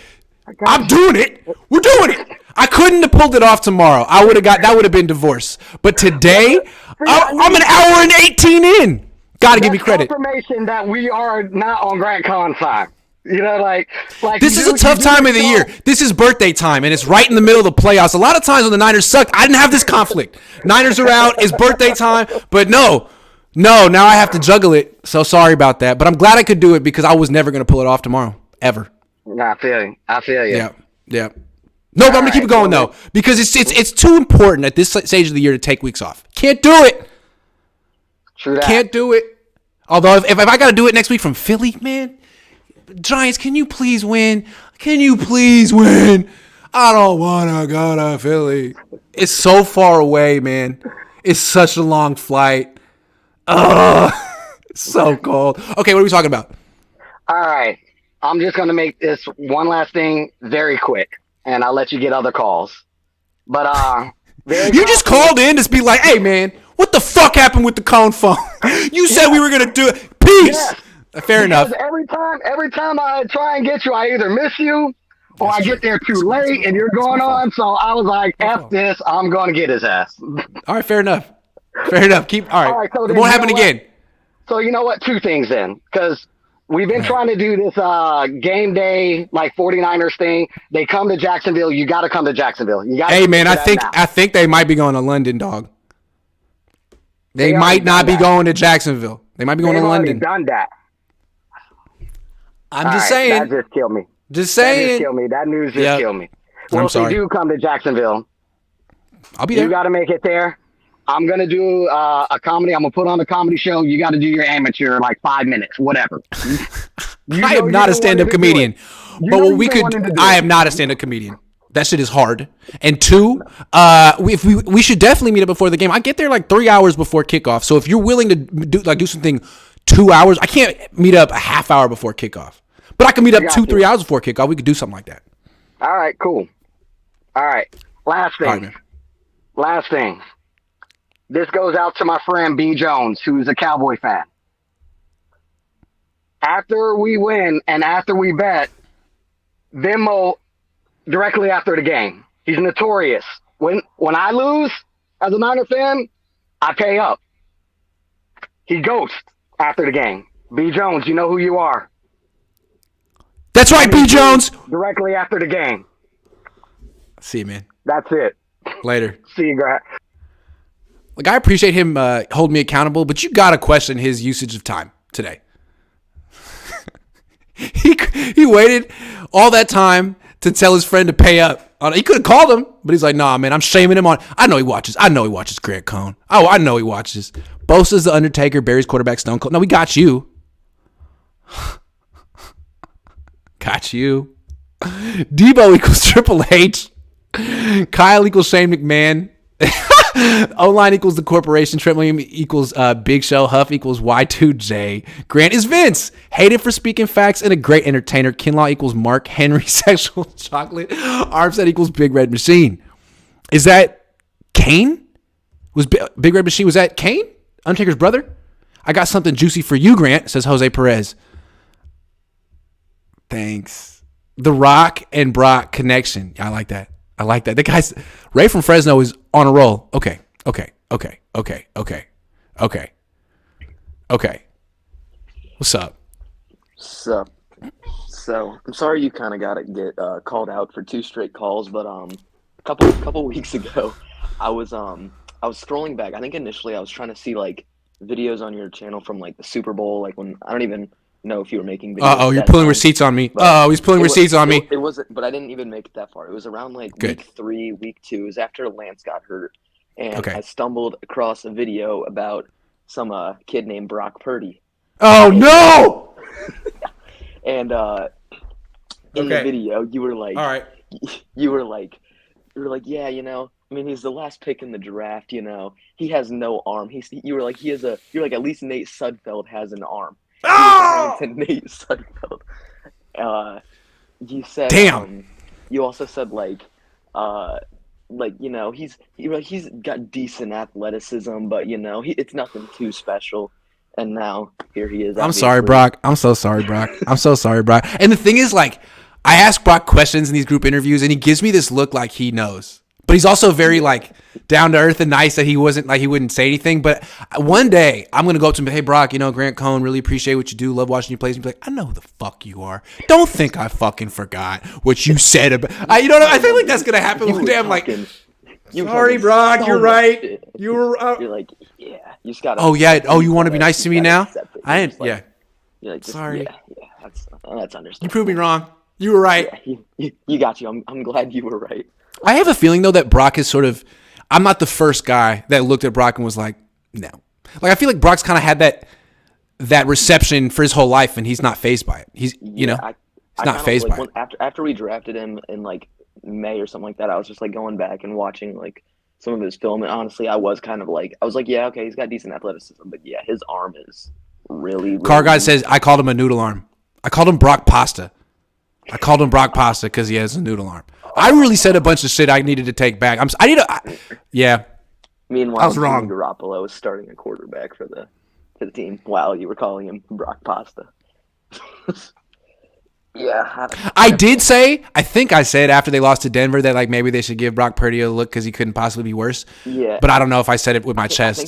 I'm doing it. We're doing it. I couldn't have pulled it off tomorrow. That would have been divorce. But today, I'm an hour and 18 in. Got to give me credit. Confirmation that we are not on Grant Cohn's side. This is a tough time of the year. This is birthday time, and it's right in the middle of the playoffs. A lot of times when the Niners sucked, I didn't have this conflict. Niners are out. It's birthday time. But no, now I have to juggle it. So sorry about that. But I'm glad I could do it because I was never going to pull it off tomorrow, ever. I feel you. Yeah. No, but I'm going to keep it going, though, because it's too important at this stage of the year to take weeks off. Can't do it. True that. Can't do it. Although, if I got to do it next week from Philly, man, Giants, can you please win? Can you please win? I don't want to go to Philly. It's so far away, man. It's such a long flight. It's so cold. Okay, what are we talking about? All right. I'm just going to make this one last thing very quick, and I'll let you get other calls. But you just called in to be like, hey, man, what the fuck happened with the Cohn phone? You said we were going to do it. Peace. Yes. Fair enough. Every time I try and get you, I either miss you or I get there too late and you're going on. So I was like, F this, I'm going to get his ass. All right, fair enough. Keep all right. So it won't happen again. So you know what? Two things then, because we've been trying to do this game day like 49ers thing. They come to Jacksonville. You got to come to Jacksonville. You got. Hey man, I think they might be going to London, dog. They might not be going to Jacksonville. They might be going to London. Done that. I'm just saying. That just killed me. Just saying. That just killed me. That news just killed me. Well, I'm if sorry. they do come to Jacksonville, I'll be there. You got to make it there. I'm going to do a comedy. I'm going to put on a comedy show. You got to do your amateur like 5 minutes, whatever. I am not a stand-up comedian. But what we could, I am not a stand-up comedian. That shit is hard. And two, we should definitely meet up before the game. I get there like 3 hours before kickoff. So if you're willing to do something 2 hours, I can't meet up a half hour before kickoff. But I can meet up 2-3 hours before kickoff. We could do something like that. All right, cool. All right. Last thing. This goes out to my friend B. Jones, who's a Cowboy fan. After we win and after we bet, Venmo directly after the game. He's notorious. When I lose as a Niner fan, I pay up. He ghosts after the game. B. Jones, you know who you are. That's right, B. Jones. Directly after the game. See you, man. That's it. Later. See you, guys. Like, I appreciate him holding me accountable, but you got to question his usage of time today. He waited all that time to tell his friend to pay up. He could have called him, but he's like, nah, man, I'm shaming him on. I know he watches Grant Cohn. Oh, I know he watches. Bosa's the Undertaker, Barry's quarterback, Stone Cold. No, we got you. Got you. Debo equals Triple H. Kyle equals Shane McMahon. O-line equals the corporation. Trent Williams equals Big Show. Huff equals Y2J. Grant is Vince. Hated for speaking facts and a great entertainer. Kinlaw equals Mark Henry. Sexual chocolate. Armstead equals Big Red Machine. Is that Kane? Was Big Red Machine, was that Kane? Undertaker's brother? I got something juicy for you, Grant, says Jose Perez. Thanks. The Rock and Brock connection. I like that. The guy's Ray from Fresno is on a roll. Okay. What's up? So I'm sorry you kind of got to get called out for 2 straight calls, but a couple weeks ago, I was scrolling back. I think initially I was trying to see like videos on your channel from like the Super Bowl, like when I don't even know if you were making videos. You're pulling receipts on me. He's pulling receipts on me. It wasn't, but I didn't even make it that far. It was around like week 3, week 2. It was after Lance got hurt, and I stumbled across a video about some kid named Brock Purdy. Oh no! And in the video, you were like, all right, you were like, yeah, you know, I mean, he's the last pick in the draft. You know, he has no arm. You're like, at least Nate Sudfeld has an arm. Oh! Nate Sudfeld. You said, damn. You also said like you know, he's got decent athleticism, but you know, it's nothing too special. And now here he is. I'm sorry, Brock. I'm so sorry, Brock. And the thing is, like, I ask Brock questions in these group interviews, and he gives me this look like he knows. But he's also very, like, down to earth and nice that he wasn't, like, he wouldn't say anything. But one day, I'm going to go up to him and hey, Brock, you know, Grant Cohn, really appreciate what you do. Love watching you play. And be like, I know who the fuck you are. Don't think I fucking forgot what you said about. You know what? I feel like that's going to happen one day. I'm like, sorry, Brock, you're right. You're like, yeah, you just got to. Oh, yeah. Oh, you want to be nice to me now? I didn't. Yeah. You're like, sorry. Yeah, that's understandable. You proved me wrong. You were right. Yeah, you got you. I'm glad you were right. I have a feeling, though, that Brock is sort of – I'm not the first guy that looked at Brock and was like, no. Like, I feel like Brock's kind of had that reception for his whole life, and he's not fazed by it. He's, you know, he's not fazed by it. After we drafted him in, like, May or something like that, I was just, like, going back and watching, like, some of his film. And honestly, I was like, yeah, okay, he's got decent athleticism. But, yeah, his arm is really Car Guy says, I called him a noodle arm. I called him Brock Pasta. Because he has a noodle arm. I really said a bunch of shit I needed to take back. Yeah. Meanwhile, I was wrong. Garoppolo was starting a quarterback for the team while you were calling him Brock Pasta. Yeah. I did say, I think I said after they lost to Denver that like maybe they should give Brock Purdy a look because he couldn't possibly be worse. Yeah. But I don't know if I said it with my chest. I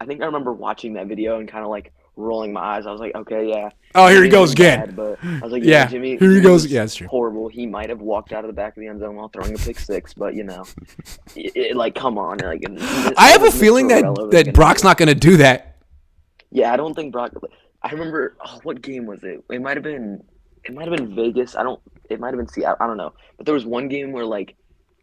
think I remember watching that video and kind of like rolling my eyes. I was like, okay, yeah. Oh, here he Jimmy goes was again. bad, but I was like, Yeah, Jimmy. here he goes. Was Yeah, that's true. Horrible. He might have walked out of the back of the end zone while throwing a pick six, but like, come on. Like, I have a feeling that Brock's not going to do that. Yeah, I don't think Brock. I remember. Oh, what game was it? It might have been Vegas. It might have been Seattle. I don't know. But there was one game where like,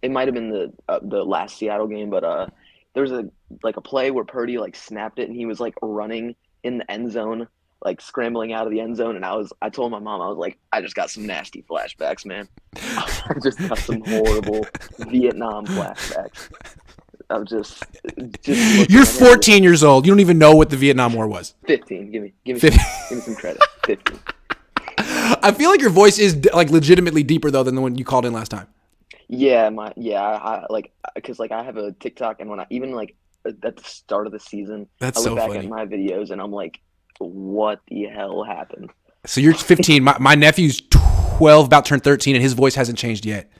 it might have been the last Seattle game. But there was a play where Purdy like snapped it and he was like running in the end zone, like scrambling out of the end zone. And I told my mom, I was like, I just got some nasty flashbacks, man. I just got some horrible Vietnam flashbacks. I'm just You're 14 years old. You don't even know what the Vietnam War was. 15. Give me some credit. 15. I feel like your voice is like legitimately deeper though than the one you called in last time. Yeah, I like because like I have a TikTok and when I even like at the start of the season, I look back at my videos and I'm like, what the hell happened? So you're 15. My nephew's 12, about to turn 13, and his voice hasn't changed yet.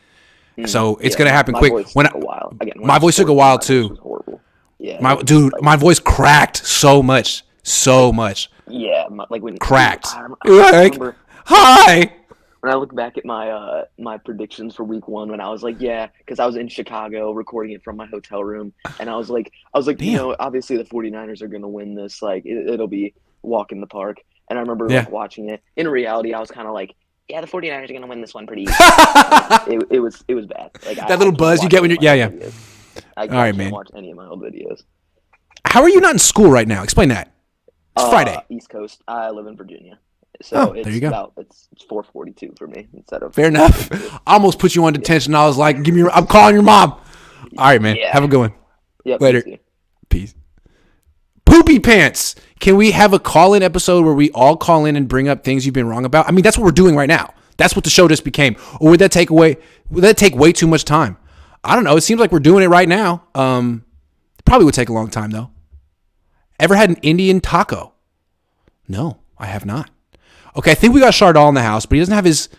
So it's gonna happen quick. My voice took a while too. Horrible. Yeah, my voice cracked so much. Yeah, like when cracked. I remember, hi. When I look back at my my predictions for week 1, when I was like, yeah, because I was in Chicago recording it from my hotel room, and I was like, Damn. Obviously the 49ers are gonna win this. Like it'll be walk in the park. And I remember like watching it. In reality, I was kind of like, yeah, the 49ers are gonna win this one pretty easy. it was bad. Like that little buzz you get when you're I can't watch any of my old videos. How are you not in school right now? Explain that. It's Friday. East Coast. I live in Virginia. So there you go. It's 4:42 for me instead of. Fair enough. I almost put you on detention. I was like, I'm calling your mom. All right, man. Yeah. Have a good one. Yep, later. Peace. Poopy pants. Can we have a call-in episode where we all call in and bring up things you've been wrong about? I mean, that's what we're doing right now. That's what the show just became. Or would that take way too much time? I don't know. It seems like we're doing it right now. Probably would take a long time though. Ever had an Indian taco? No, I have not. Okay, I think we got Chardal in the house, but he doesn't have his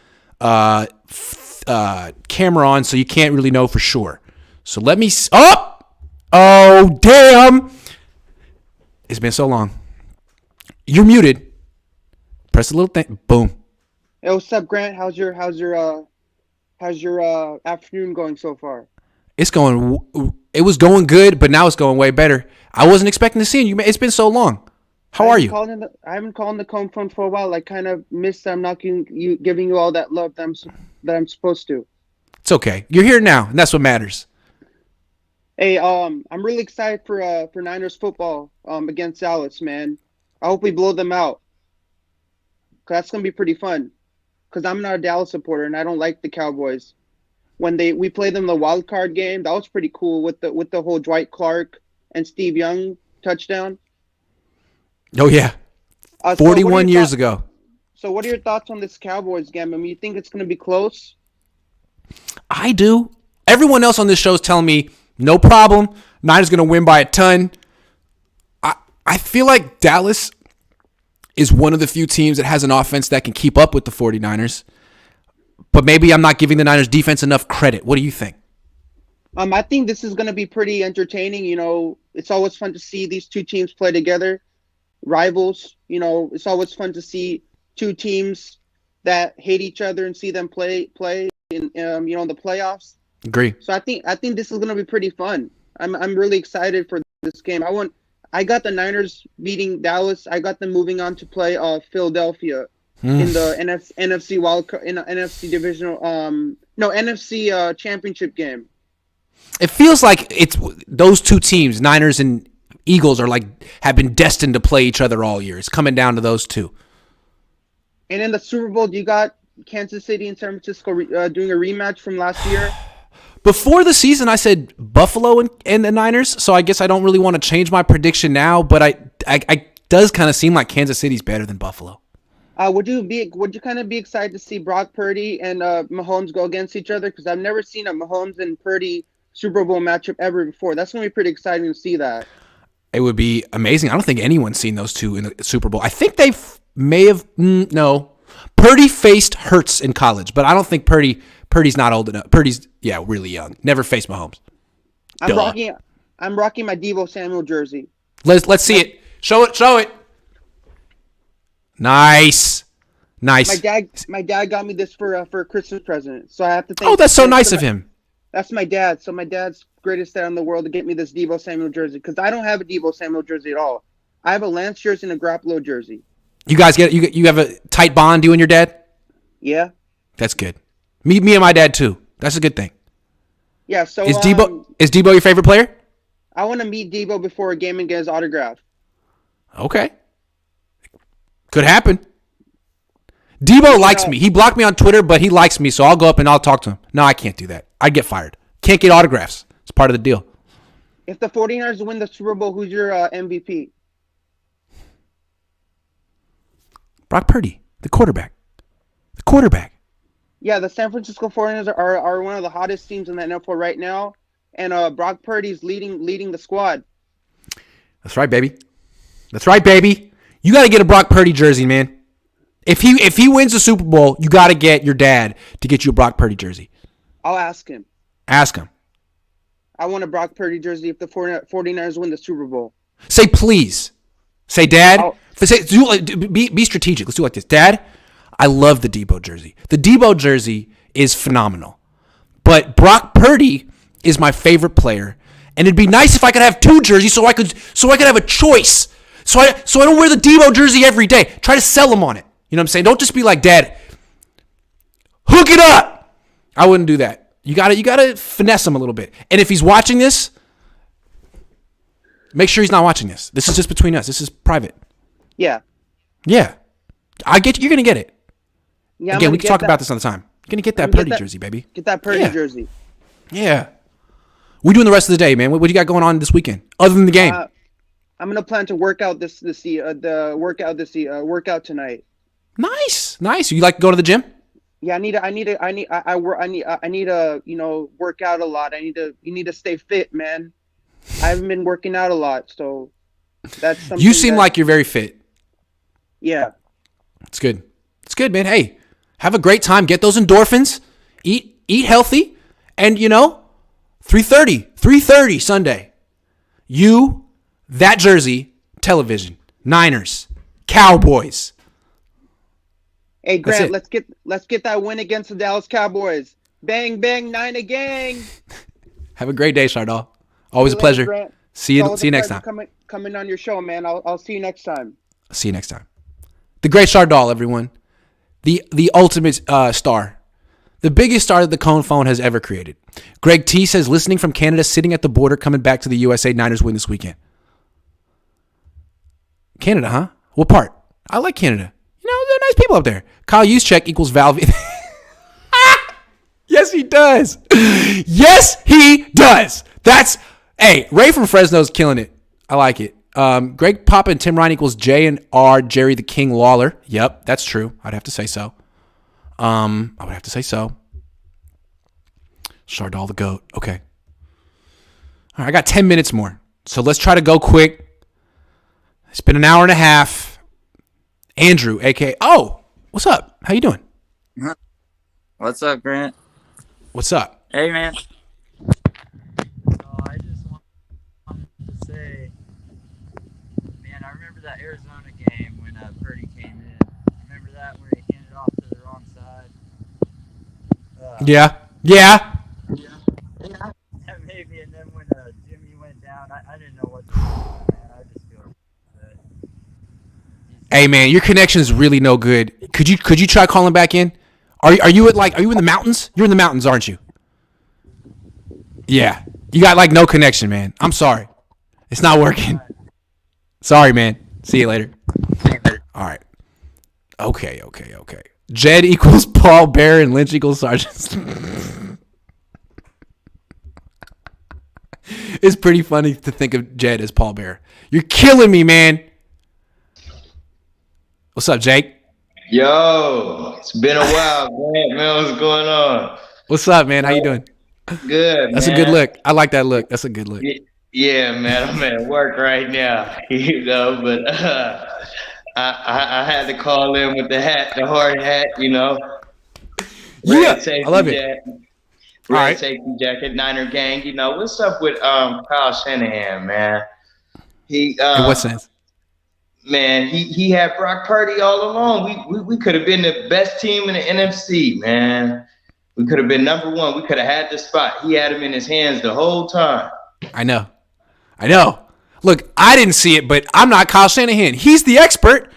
camera on, so you can't really know for sure. So let me. Oh, damn! It's been so long. You're muted. Press the little thing. Boom. Hey, what's up, Grant? How's your afternoon going so far? It was going good, but now it's going way better. I wasn't expecting to see you. It's been so long. How are you? I haven't called the Cohn phone for a while. I kind of missed I'm not giving you all that love that I'm supposed to. It's okay. You're here now, and that's what matters. Hey, I'm really excited for Niners football against Dallas, man. I hope we blow them out. 'Cause that's gonna be pretty fun. Because I'm not a Dallas supporter and I don't like the Cowboys. When we played them the wild card game, that was pretty cool with the whole Dwight Clark and Steve Young touchdown. Oh yeah, 41 years ago. So what are your thoughts on this Cowboys game? I mean, you think it's going to be close? I do. Everyone else on this show is telling me no problem. Niners going to win by a ton. I feel like Dallas is one of the few teams that has an offense that can keep up with the 49ers. But maybe I'm not giving the Niners defense enough credit. What do you think? I think this is going to be pretty entertaining. You know, it's always fun to see these two teams play together. Rivals, you know, it's always fun to see two teams that hate each other and see them play in in the playoffs. Agree. So I think this is going to be pretty fun. I'm really excited for this game. I got the Niners beating Dallas. I got them moving on to play Philadelphia in the NFC wildcard in the NFC divisional NFC championship game. It feels like it's those two teams, Niners and Eagles, have been destined to play each other all year. It's coming down to those two. And in the Super Bowl, you got Kansas City and San Francisco doing a rematch from last year. Before the season, I said Buffalo and the Niners, so I guess I don't really want to change my prediction now, but I does kind of seem like Kansas City's better than Buffalo. Would you kind of be excited to see Brock Purdy and Mahomes go against each other? Because I've never seen a Mahomes and Purdy Super Bowl matchup ever before. That's going to be pretty exciting to see that. It would be amazing. I don't think anyone's seen those two in the Super Bowl. I think they may have no. Purdy faced Hurts in college, but I don't think Purdy's not old enough. Purdy's really young. Never faced Mahomes. I'm rocking my Deebo Samuel jersey. Let's see it. Show it. Nice. My dad got me this for a Christmas present, so I have to thank. Oh, that's so nice of him. That's my dad. So my dad's greatest dad in the world to get me this Deebo Samuel jersey because I don't have a Deebo Samuel jersey at all. I have a Lance jersey and a Garoppolo jersey. You guys you have a tight bond, you and your dad? Yeah. That's good. Me and my dad too. That's a good thing. Yeah. So is Deebo your favorite player? I want to meet Deebo before a game and get his autograph. Okay. Could happen. Deebo likes me. He blocked me on Twitter, but he likes me, so I'll go up and I'll talk to him. No, I can't do that. I'd get fired. Can't get autographs. It's part of the deal. If the 49ers win the Super Bowl, who's your MVP? Brock Purdy, the quarterback. The quarterback. Yeah, the San Francisco 49ers are one of the hottest teams in the NFL right now, and Brock Purdy's leading the squad. That's right, baby. That's right, baby. You got to get a Brock Purdy jersey, man. If he wins the Super Bowl, you got to get your dad to get you a Brock Purdy jersey. I'll ask him. Ask him. I want a Brock Purdy jersey if the 49ers win the Super Bowl. Say please. Say, Dad. Be strategic. Let's do it like this. Dad, I love the Deebo jersey. The Deebo jersey is phenomenal. But Brock Purdy is my favorite player. And it'd be nice if I could have two jerseys so I could have a choice. So I don't wear the Deebo jersey every day. Try to sell them on it. You know what I'm saying? Don't just be like, Dad, hook it up. I wouldn't do that. You gotta finesse him a little bit. And if he's watching this, make sure he's not watching this. This is just between us. This is private. Yeah. Yeah. You're gonna get it. Yeah. Again, we can talk about this another time. You're gonna get that Purdy jersey, baby. Get that Purdy jersey. Yeah. We doing the rest of the day, man. What do you got going on this weekend other than the game? I'm gonna plan to work out workout tonight. Nice. You like to go to the gym? Yeah, I need to work out a lot. You need to stay fit, man. I haven't been working out a lot, so that's something. You seem like you're very fit. Yeah. It's good. It's good, man. Hey, have a great time. Get those endorphins. Eat healthy. And 3:30 Sunday. That jersey, television, Niners, Cowboys. Hey Grant, let's get that win against the Dallas Cowboys. Bang bang, Niner gang. Have a great day, Shardal. Always a pleasure. Grant. See you next time. Coming on your show, man. I'll see you next time. See you next time. The great Shardal, everyone. The ultimate star. The biggest star that the Cohn phone has ever created. Greg T says, listening from Canada, sitting at the border, coming back to the USA. Niners win this weekend. Canada, huh? What part? I like Canada. They're nice people up there. Kyle Juszczyk equals Val. Yes, he does. Yes, he does. Hey, Ray from Fresno's killing it. I like it. Greg Papa and Tim Ryan equals J and R, Jerry the King Lawler. Yep, that's true. I'd have to say so. I would have to say so. Shardal the GOAT. Okay. All right, I got 10 minutes more. So let's try to go quick. It's been an hour and a half. Andrew, a.k.a. Oh, what's up? How you doing? What's up, Grant? What's up? Hey, man. I just wanted to say, man, I remember that Arizona game when Purdy came in. Remember that where he handed off to the wrong side? Yeah. That made me, and then when Jimmy went down, I didn't know what to do, man. I just feel that. Hey, man, your connection is really no good. Could you try calling back in? Are you in the mountains? You're in the mountains, aren't you? Yeah. You got no connection, man. I'm sorry. It's not working. Sorry, man. See you later. All right. Okay. Jed equals Paul Bear and Lynch equals Sargent. It's pretty funny to think of Jed as Paul Bear. You're killing me, man. What's up, Jake? Yo, it's been a while, man. What's going on? What's up, man? How you doing? Good. That's a good look. I like that look. That's a good look. Yeah, man. I'm at work right now, but I had to call in with the hat, the hard hat, Yeah, I love it. Red safety jacket, Niner gang. What's up with Kyle Shanahan, man? In what sense? man, he had Brock Purdy all along. We could have been the best team in the NFC, man. We could have been number one. We could have had the spot. He had him in his hands the whole time. I know. Look, I didn't see it, but I'm not Kyle Shanahan. He's the expert.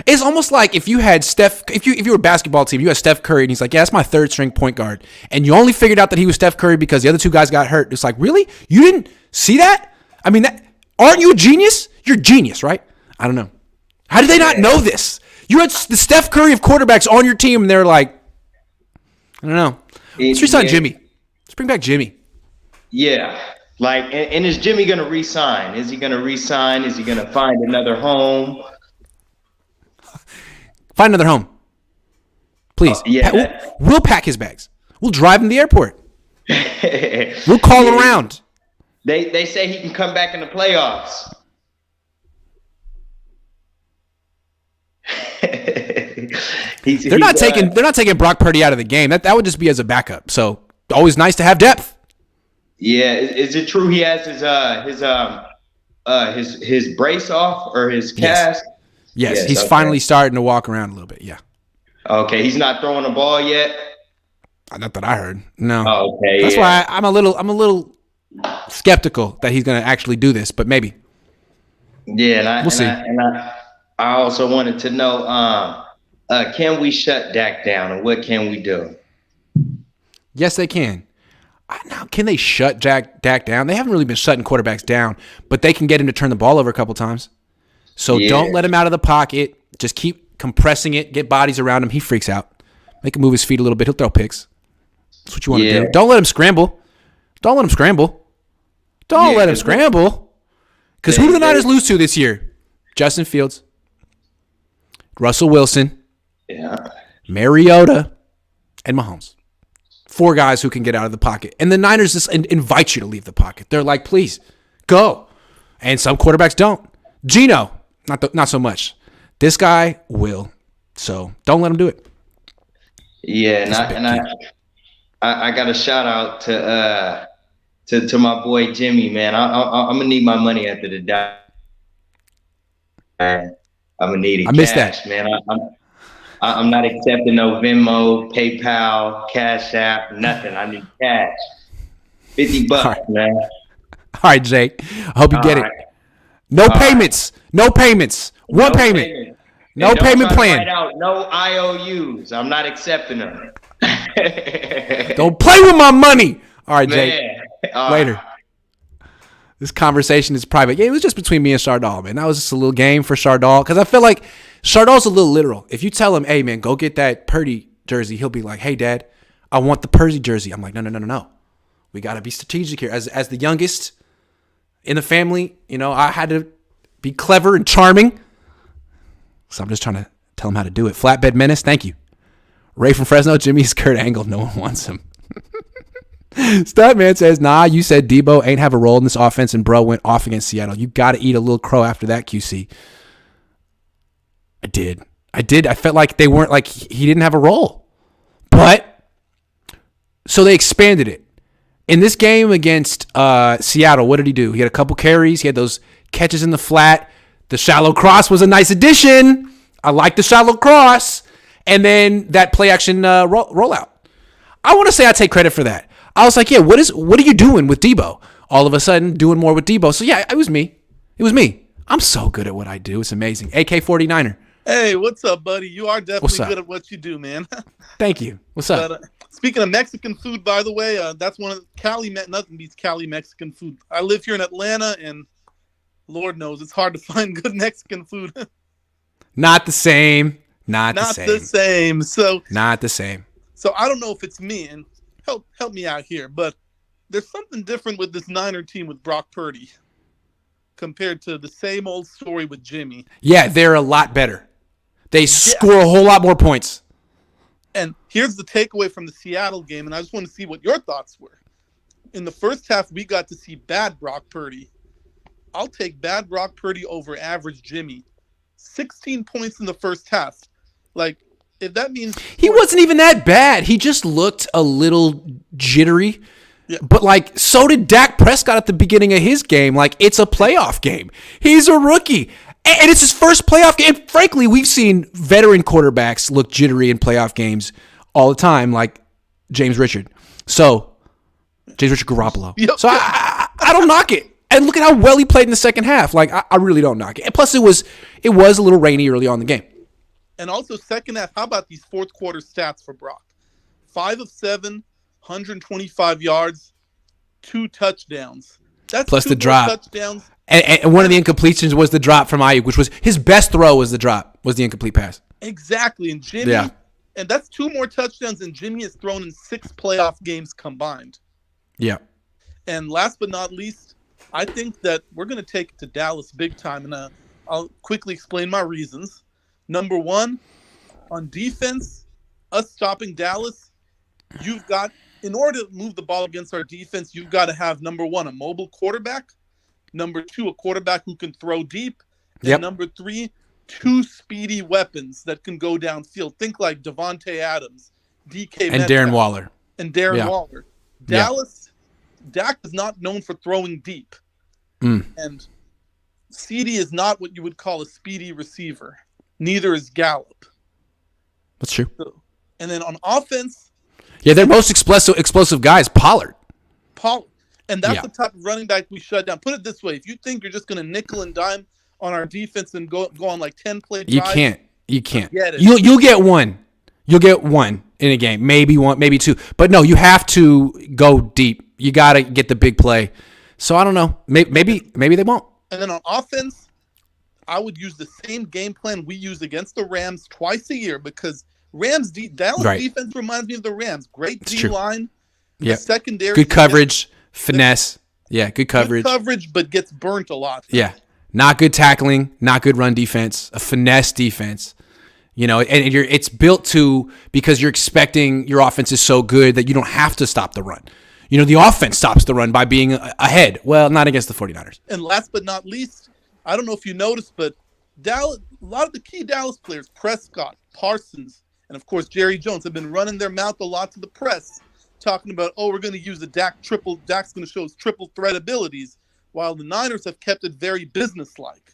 It's almost like if you had if you were a basketball team, you had Steph Curry, and he's like, yeah, that's my third string point guard. And you only figured out that he was Steph Curry because the other two guys got hurt. It's like, really? You didn't see that? I mean, aren't you a genius? You're a genius, right? I don't know. How did they not know this? You had the Steph Curry of quarterbacks on your team, and they're like, I don't know. Let's resign Jimmy. Let's bring back Jimmy. Yeah. Like, and is Jimmy going to resign? Is he going to resign? Is he going to find another home? Find another home. Please. We'll pack his bags. We'll drive him to the airport. We'll call him around. They say he can come back in the playoffs. They're not taking Brock Purdy out of the game. That would just be as a backup. So always nice to have depth. Yeah, is it true he has his brace off or his cast? Yes, he's finally starting to walk around a little bit. Yeah. Okay, he's not throwing the ball yet. Not that I heard. No. Oh, okay. That's why I'm a little skeptical that he's going to actually do this, but maybe. Yeah, we'll see. I also wanted to know, can we shut Dak down, and what can we do? Yes, they can. Now, can they shut Dak down? They haven't really been shutting quarterbacks down, but they can get him to turn the ball over a couple times. So don't let him out of the pocket. Just keep compressing it. Get bodies around him. He freaks out. Make him move his feet a little bit. He'll throw picks. That's what you want to do. Don't let him scramble. Don't let him scramble. Because who do the Niners lose to this year? Justin Fields, Russell Wilson, Mariota, and Mahomes. 4 guys who can get out of the pocket. And the Niners just invite you to leave the pocket. They're like, please, go. And some quarterbacks don't. Geno, not so much. This guy will. So don't let him do it. Yeah, I got a shout out to my boy Jimmy, man. I'm gonna need my money after the die. I'm gonna need it. I missed that, man. I'm not accepting no Venmo, PayPal, Cash App, nothing. I need cash. $50, man. All right, Jake. I hope you get it. No payments. No payments. One payment. No payment plan. Write out no IOUs. I'm not accepting them. Don't play with my money. All right, Jake. Man. Later. This conversation is private. Yeah, it was just between me and Shardal, man. That was just a little game for Shardal because I feel like Shardal's a little literal. If you tell him, hey, man, go get that Purdy jersey, he'll be like, hey, Dad, I want the Purdy jersey. I'm like, no. We got to be strategic here. As the youngest in the family, I had to be clever and charming. So I'm just trying to tell him how to do it. Flatbed Menace, thank you. Ray from Fresno, Jimmy's Kurt Angle. No one wants him. Statman says, nah, you said Debo ain't have a role in this offense and bro went off against Seattle. You got to eat a little crow after that, QC. I did. I felt like they weren't like he didn't have a role. But so they expanded it. In this game against Seattle, what did he do? He had a couple carries. He had those catches in the flat. The shallow cross was a nice addition. I like the shallow cross. And then that play action rollout. I want to say I take credit for that. I was like, yeah, what are you doing with Debo? All of a sudden, doing more with Debo. So, yeah, it was me. I'm so good at what I do. It's amazing. AK-49er. Hey, what's up, buddy? You are definitely good at what you do, man. Thank you. What's up? But, speaking of Mexican food, by the way, that's one of Cali. Nothing beats Cali Mexican food. I live here in Atlanta, and Lord knows it's hard to find good Mexican food. Not the same. Not the same. So not the same. So I don't know if it's me, and help me out here, but there's something different with this Niner team with Brock Purdy compared to the same old story with Jimmy. Yeah, they're a lot better. They score a whole lot more points. And here's the takeaway from the Seattle game, and I just want to see what your thoughts were. In the first half, we got to see bad Brock Purdy. I'll take bad Brock Purdy over average Jimmy. 16 points in the first half. Like, if that means he wasn't even that bad. He just looked a little jittery. Yeah. But like, so did Dak Prescott at the beginning of his game. Like, it's a playoff game. He's a rookie. And it's his first playoff game. And frankly, we've seen veteran quarterbacks look jittery in playoff games all the time, like James Richard. So, James Richard Garoppolo. Yep. So I don't knock it. And look at how well he played in the second half. Like, I really don't knock it. And plus, it was a little rainy early on in the game. And also, second half, how about these fourth quarter stats for Brock? 5 of 7, 125 yards, 2 touchdowns. That's Plus 2 the drop. touchdowns. And one of the incompletions was the drop from Ayuk, which was his best throw was the drop, was the incomplete pass. Exactly. And Jimmy, and that's 2 more touchdowns than Jimmy has thrown in 6 playoff games combined. Yeah. And last but not least, I think that we're going to take it to Dallas big time. And I'll quickly explain my reasons. Number 1, on defense, us stopping Dallas, you've got, in order to move the ball against our defense, you've got to have, number 1, a mobile quarterback. Number 2, a quarterback who can throw deep. And number 3, 2 speedy weapons that can go downfield. Think like Devontae Adams, DK And Metcalf, Darren Waller. And Darren Waller. Dallas, Dak is not known for throwing deep. And CD is not what you would call a speedy receiver. Neither is Gallup. That's true. And then on offense. Yeah, their most explosive guy is Pollard. And that's the type of running back we shut down. Put it this way. If you think you're just going to nickel and dime on our defense and go on like 10-play drives. You can't. Get it. You'll get one. You'll get one in a game. Maybe one, maybe 2. But no, you have to go deep. You got to get the big play. So I don't know. Maybe they won't. And then on offense, I would use the same game plan we use against the Rams twice a year because Dallas defense reminds me of the Rams. Great D-line. Yeah. Secondary. Good coverage. Finesse. Yeah, good coverage. Good coverage, but gets burnt a lot. Yeah. Not good tackling, not good run defense, a finesse defense. You know, and it's built to because you're expecting your offense is so good that you don't have to stop the run. You know, the offense stops the run by being ahead. Well, not against the 49ers. And last but not least, I don't know if you noticed, but Dallas, a lot of the key Dallas players, Prescott, Parsons, and of course Jerry Jones, have been running their mouth a lot to the press, talking about, we're going to use the Dak's going to show his triple threat abilities, while the Niners have kept it very businesslike.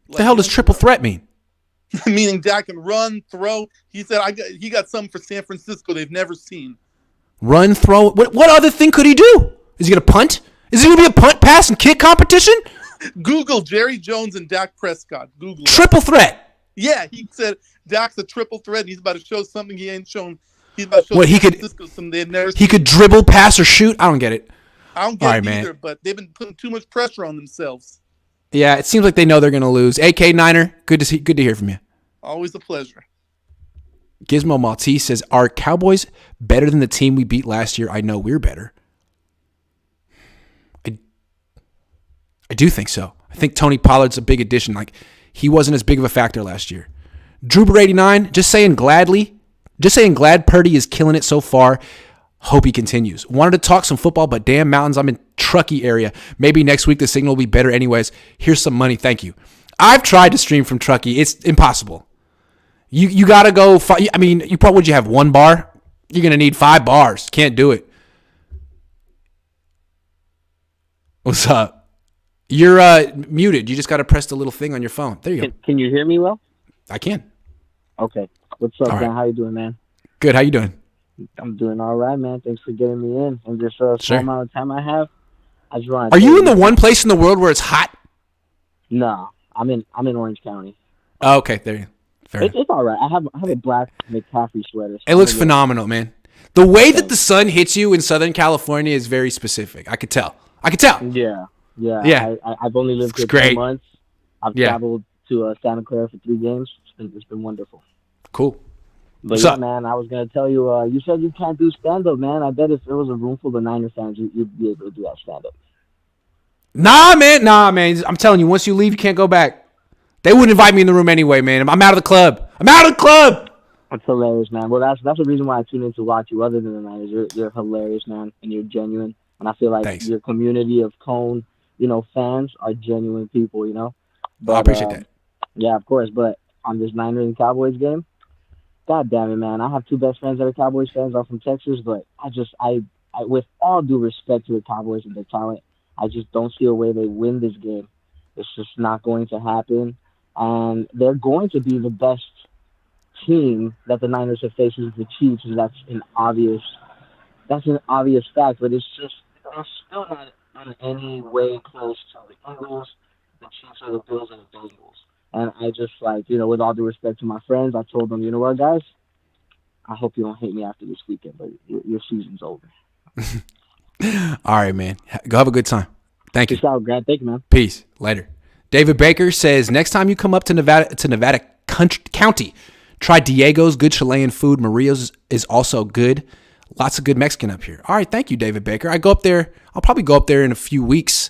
What the hell does triple threat mean? Meaning Dak can run, throw. He said he got something for San Francisco they've never seen. Run, throw. What other thing could he do? Is he going to punt? Is it going to be a punt, pass, and kick competition? Google Jerry Jones and Dak Prescott. Google triple threat. Yeah, he said Dak's a triple threat. And he's about to show something he ain't shown. He's about to show San Francisco something they've never seen. He could dribble, pass, or shoot. I don't get it. I don't get it either, but they've been putting too much pressure on themselves. Yeah, it seems like they know they're going to lose. AK Niner, good to hear from you. Always a pleasure. Gizmo Maltese says, are Cowboys better than the team we beat last year? I know we're better. I do think so. I think Tony Pollard's a big addition. Like, he wasn't as big of a factor last year. Droober89, just saying glad Purdy is killing it so far. Hope he continues. Wanted to talk some football, but damn mountains, I'm in Truckee area. Maybe next week the signal will be better anyways. Here's some money, thank you. I've tried to stream from Truckee. It's impossible. You got to go. Would you have 1 bar? You're going to need 5 bars. Can't do it. What's up? You're muted. You just got to press the little thing on your phone. There you go. Can you hear me well? I can. Okay. What's up, All man? right. How you doing, man? Good. How you doing? I'm doing all right, man. Thanks for getting me in. And this small amount of time I have, I just want to. Are you in the one place in the world where it's hot? No, I'm in Orange County. Oh, okay, there you go. It's all right. I have a black McCaffrey sweater. So it looks phenomenal, man. The way that the sun hits you in Southern California is very specific. I could tell. Yeah. I've only lived here 2 months. I've traveled to Santa Clara for 3 games. It's been wonderful. Cool. But yeah, man, I was gonna tell you. You said you can't do stand up, man. I bet if there was a room full of Niner fans, you'd be able to do that stand up. Nah, man. I'm telling you, once you leave, you can't go back. They wouldn't invite me in the room anyway, man. I'm out of the club. That's hilarious, man. Well, that's the reason why I tune in to watch you. Other than the Niners, you're hilarious, man, and you're genuine. And I feel like your community of Cohn, fans are genuine people, But, I appreciate that. Yeah, of course. But on this Niners and Cowboys game, God damn it, man. I have 2 best friends that are Cowboys fans. I'm from Texas, but I with all due respect to the Cowboys and their talent, I just don't see a way they win this game. It's just not going to happen. And they're going to be the best team that the Niners have faced is the Chiefs, and that's an obvious fact. But it's just they're still not in any way close to the Eagles, the Chiefs, or the Bills, or the Bengals. And I just with all due respect to my friends, I told them, you know what, guys, I hope you don't hate me after this weekend, but your season's over. All right, man. Go have a good time. Thank you. Peace out, Grant. Thank you, man. Peace. Later. David Baker says, next time you come up to Nevada County, try Diego's good Chilean food. Maria's is also good. Lots of good Mexican up here. All right, thank you, David Baker. I go up there. I'll probably go up there in a few weeks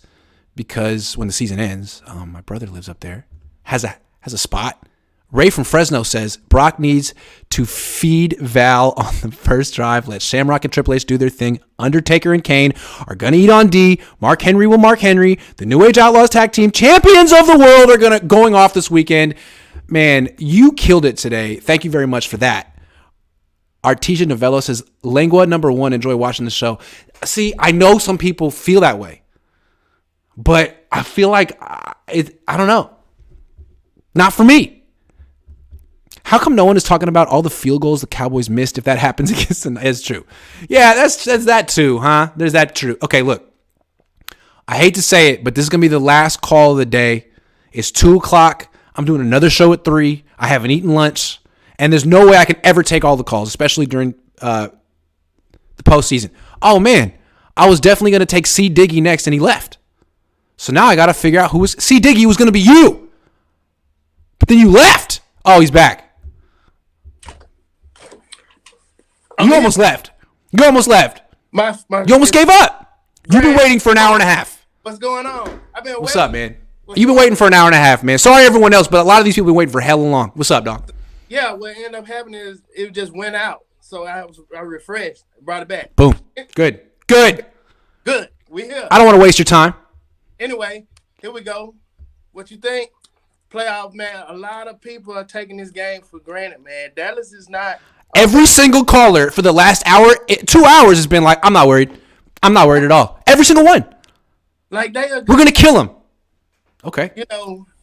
because when the season ends, my brother lives up there. Has a spot. Ray from Fresno says, Brock needs to feed Val on the first drive. Let Shamrock and Triple H do their thing. Undertaker and Kane are going to eat on D. Mark Henry will Mark Henry. The New Age Outlaws tag team champions of the world are going off this weekend. Man, you killed it today. Thank you very much for that. Artesia Novello says, Lengua #1, enjoy watching the show. See, I know some people feel that way, but I feel like, I don't know. Not for me. How come no one is talking about all the field goals the Cowboys missed if that happens against them? It's true. Yeah, that's that too, huh? There's that true. Okay, look. I hate to say it, but this is going to be the last call of the day. It's 2 o'clock. I'm doing another show at 3. I haven't eaten lunch. And there's no way I can ever take all the calls, especially during the postseason. Oh, man. I was definitely going to take C. Diggy next, and he left. So now I got to figure out who was... C. Diggy was going to be you. But then you left. Oh, he's back. You almost left. You almost left. You almost gave up. You've been waiting for an hour and a half. What's going on? What's up, man? You've been waiting for an hour and a half, man. Sorry, everyone else, but a lot of these people have been waiting for hella long. What's up, dog? Yeah, what ended up happening is it just went out. So I refreshed, brought it back. Boom. Good. We here. I don't want to waste your time. Anyway, here we go. What you think? Playoff, man. A lot of people are taking this game for granted, man. Dallas is not. Every single caller for the last hour, 2 hours has been like, I'm not worried. I'm not worried at all. Every single one. Like we're going to kill him. Okay.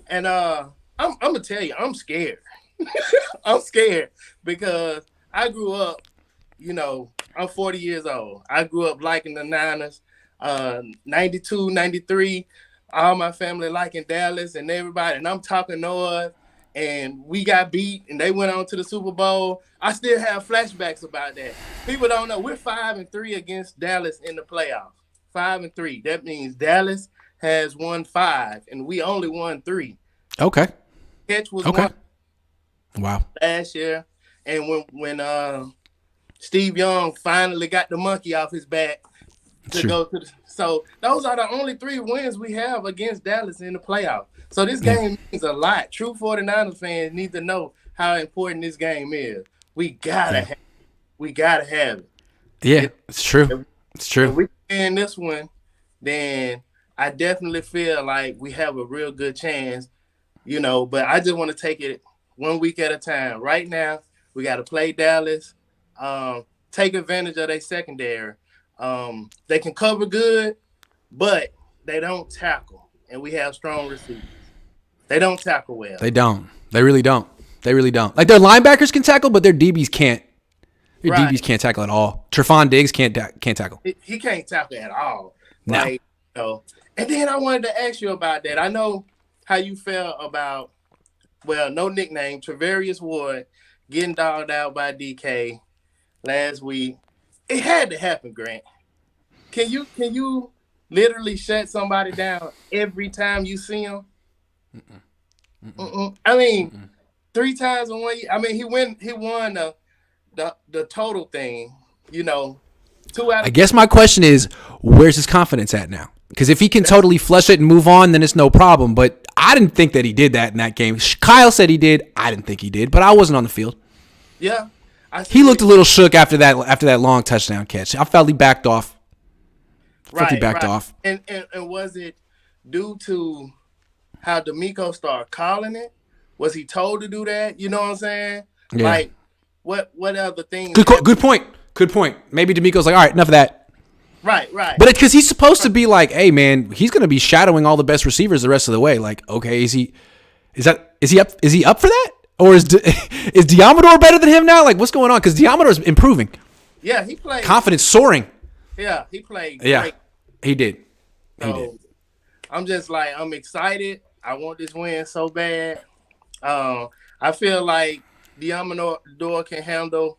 And I'm going to tell you, I'm scared. I'm scared because I grew up, I'm 40 years old. I grew up liking the Niners, 92, 93. All my family liking Dallas and everybody. And I'm talking North. And we got beat, and they went on to the Super Bowl. I still have flashbacks about that. People don't know we're 5-3 against Dallas in the playoffs. 5-3. That means Dallas has won 5, and we only won 3. Okay. Catch was one Wow. last year, and when Steve Young finally got the monkey off his back to go to the. So those are the only 3 wins we have against Dallas in the playoffs. So this game means a lot. True 49ers fans need to know how important this game is. We gotta have it. Yeah, it's true. It's true. If we win this one, then I definitely feel like we have a real good chance, but I just want to take it 1 week at a time. Right now, we got to play Dallas, take advantage of their secondary. They can cover good, but they don't tackle, and we have strong receivers. They don't tackle well. They don't. They really don't. Like their linebackers can tackle, but their DBs can't. Their DBs can't tackle at all. Trevon Diggs can't tackle. He can't tackle at all. No. And then I wanted to ask you about that. I know how you felt about, no nickname, Travarius Ward getting dogged out by DK last week. It had to happen, Grant. Can you literally shut somebody down every time you see him? I mean, 3 times in 1 year. I mean, he won the total thing. 2 out of. I guess my question is, where's his confidence at now? Because if he can totally flush it and move on, then it's no problem. But I didn't think that he did that in that game. Kyle said he did. I didn't think he did, but I wasn't on the field. Yeah, he looked a little shook after that long touchdown catch. I felt he backed off. Off. And was it due to how D'Amico started calling it? Was he told to do that? You know what I'm saying? Yeah. Like, what other things? Good point. Maybe D'Amico's like, all right, enough of that. Right. But because he's supposed to be like, hey man, he's going to be shadowing all the best receivers the rest of the way. Like, okay, is he up for that? Or is Diamador better than him now? Like, what's going on? Because Diamador's improving. Yeah, he played. Confidence soaring. Yeah, he played. Yeah, great. he did. So, I'm just like, I'm excited. I want this win so bad. I feel like Diamador can handle,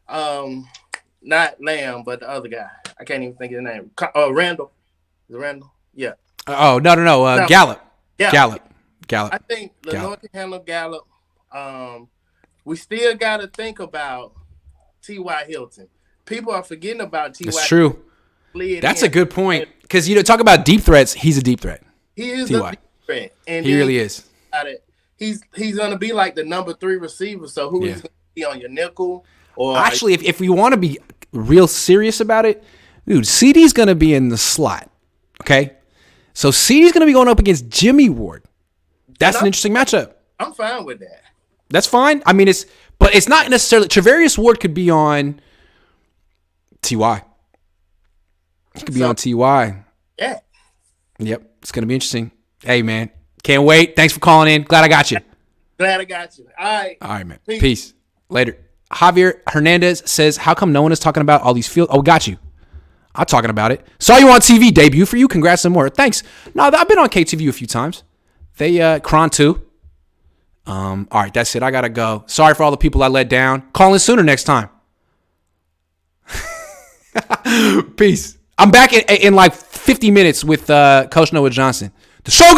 not Lamb, but the other guy. I can't even think of his name. Randall. Is it Randall? Yeah. Oh, no. Gallup. Gallup. I think Lenore can handle Gallup. We still got to think about T.Y. Hilton. People are forgetting about T.Y. That's true. That's a good point. Because, talk about deep threats. He's a deep threat. He is T.Y. a deep threat. And he really is. He's going to be like the number 3 receiver. So who is going to be on your nickel? Or actually, if we want to be real serious about it, dude, CD's going to be in the slot. Okay? So CD's going to be going up against Jimmy Ward. That's an interesting matchup. I'm fine with that. That's fine. I mean, it's not necessarily. Travarius Ward could be on TY. He could be on TY. Yeah. Yep. It's going to be interesting. Hey, man. Can't wait. Thanks for calling in. Glad I got you. Glad I got you. All right. All right, man. Peace. Later. Javier Hernandez says, how come no one is talking about all these fields? Oh, got you. I'm talking about it. Saw you on TV. Debut for you. Congrats and more. Thanks. No, I've been on KTVU a few times. They, Kron too. All right, that's it. I got to go. Sorry for all the people I let down. Call in sooner next time. Peace. I'm back in like 50 minutes with Coach Noah Johnson. The show goes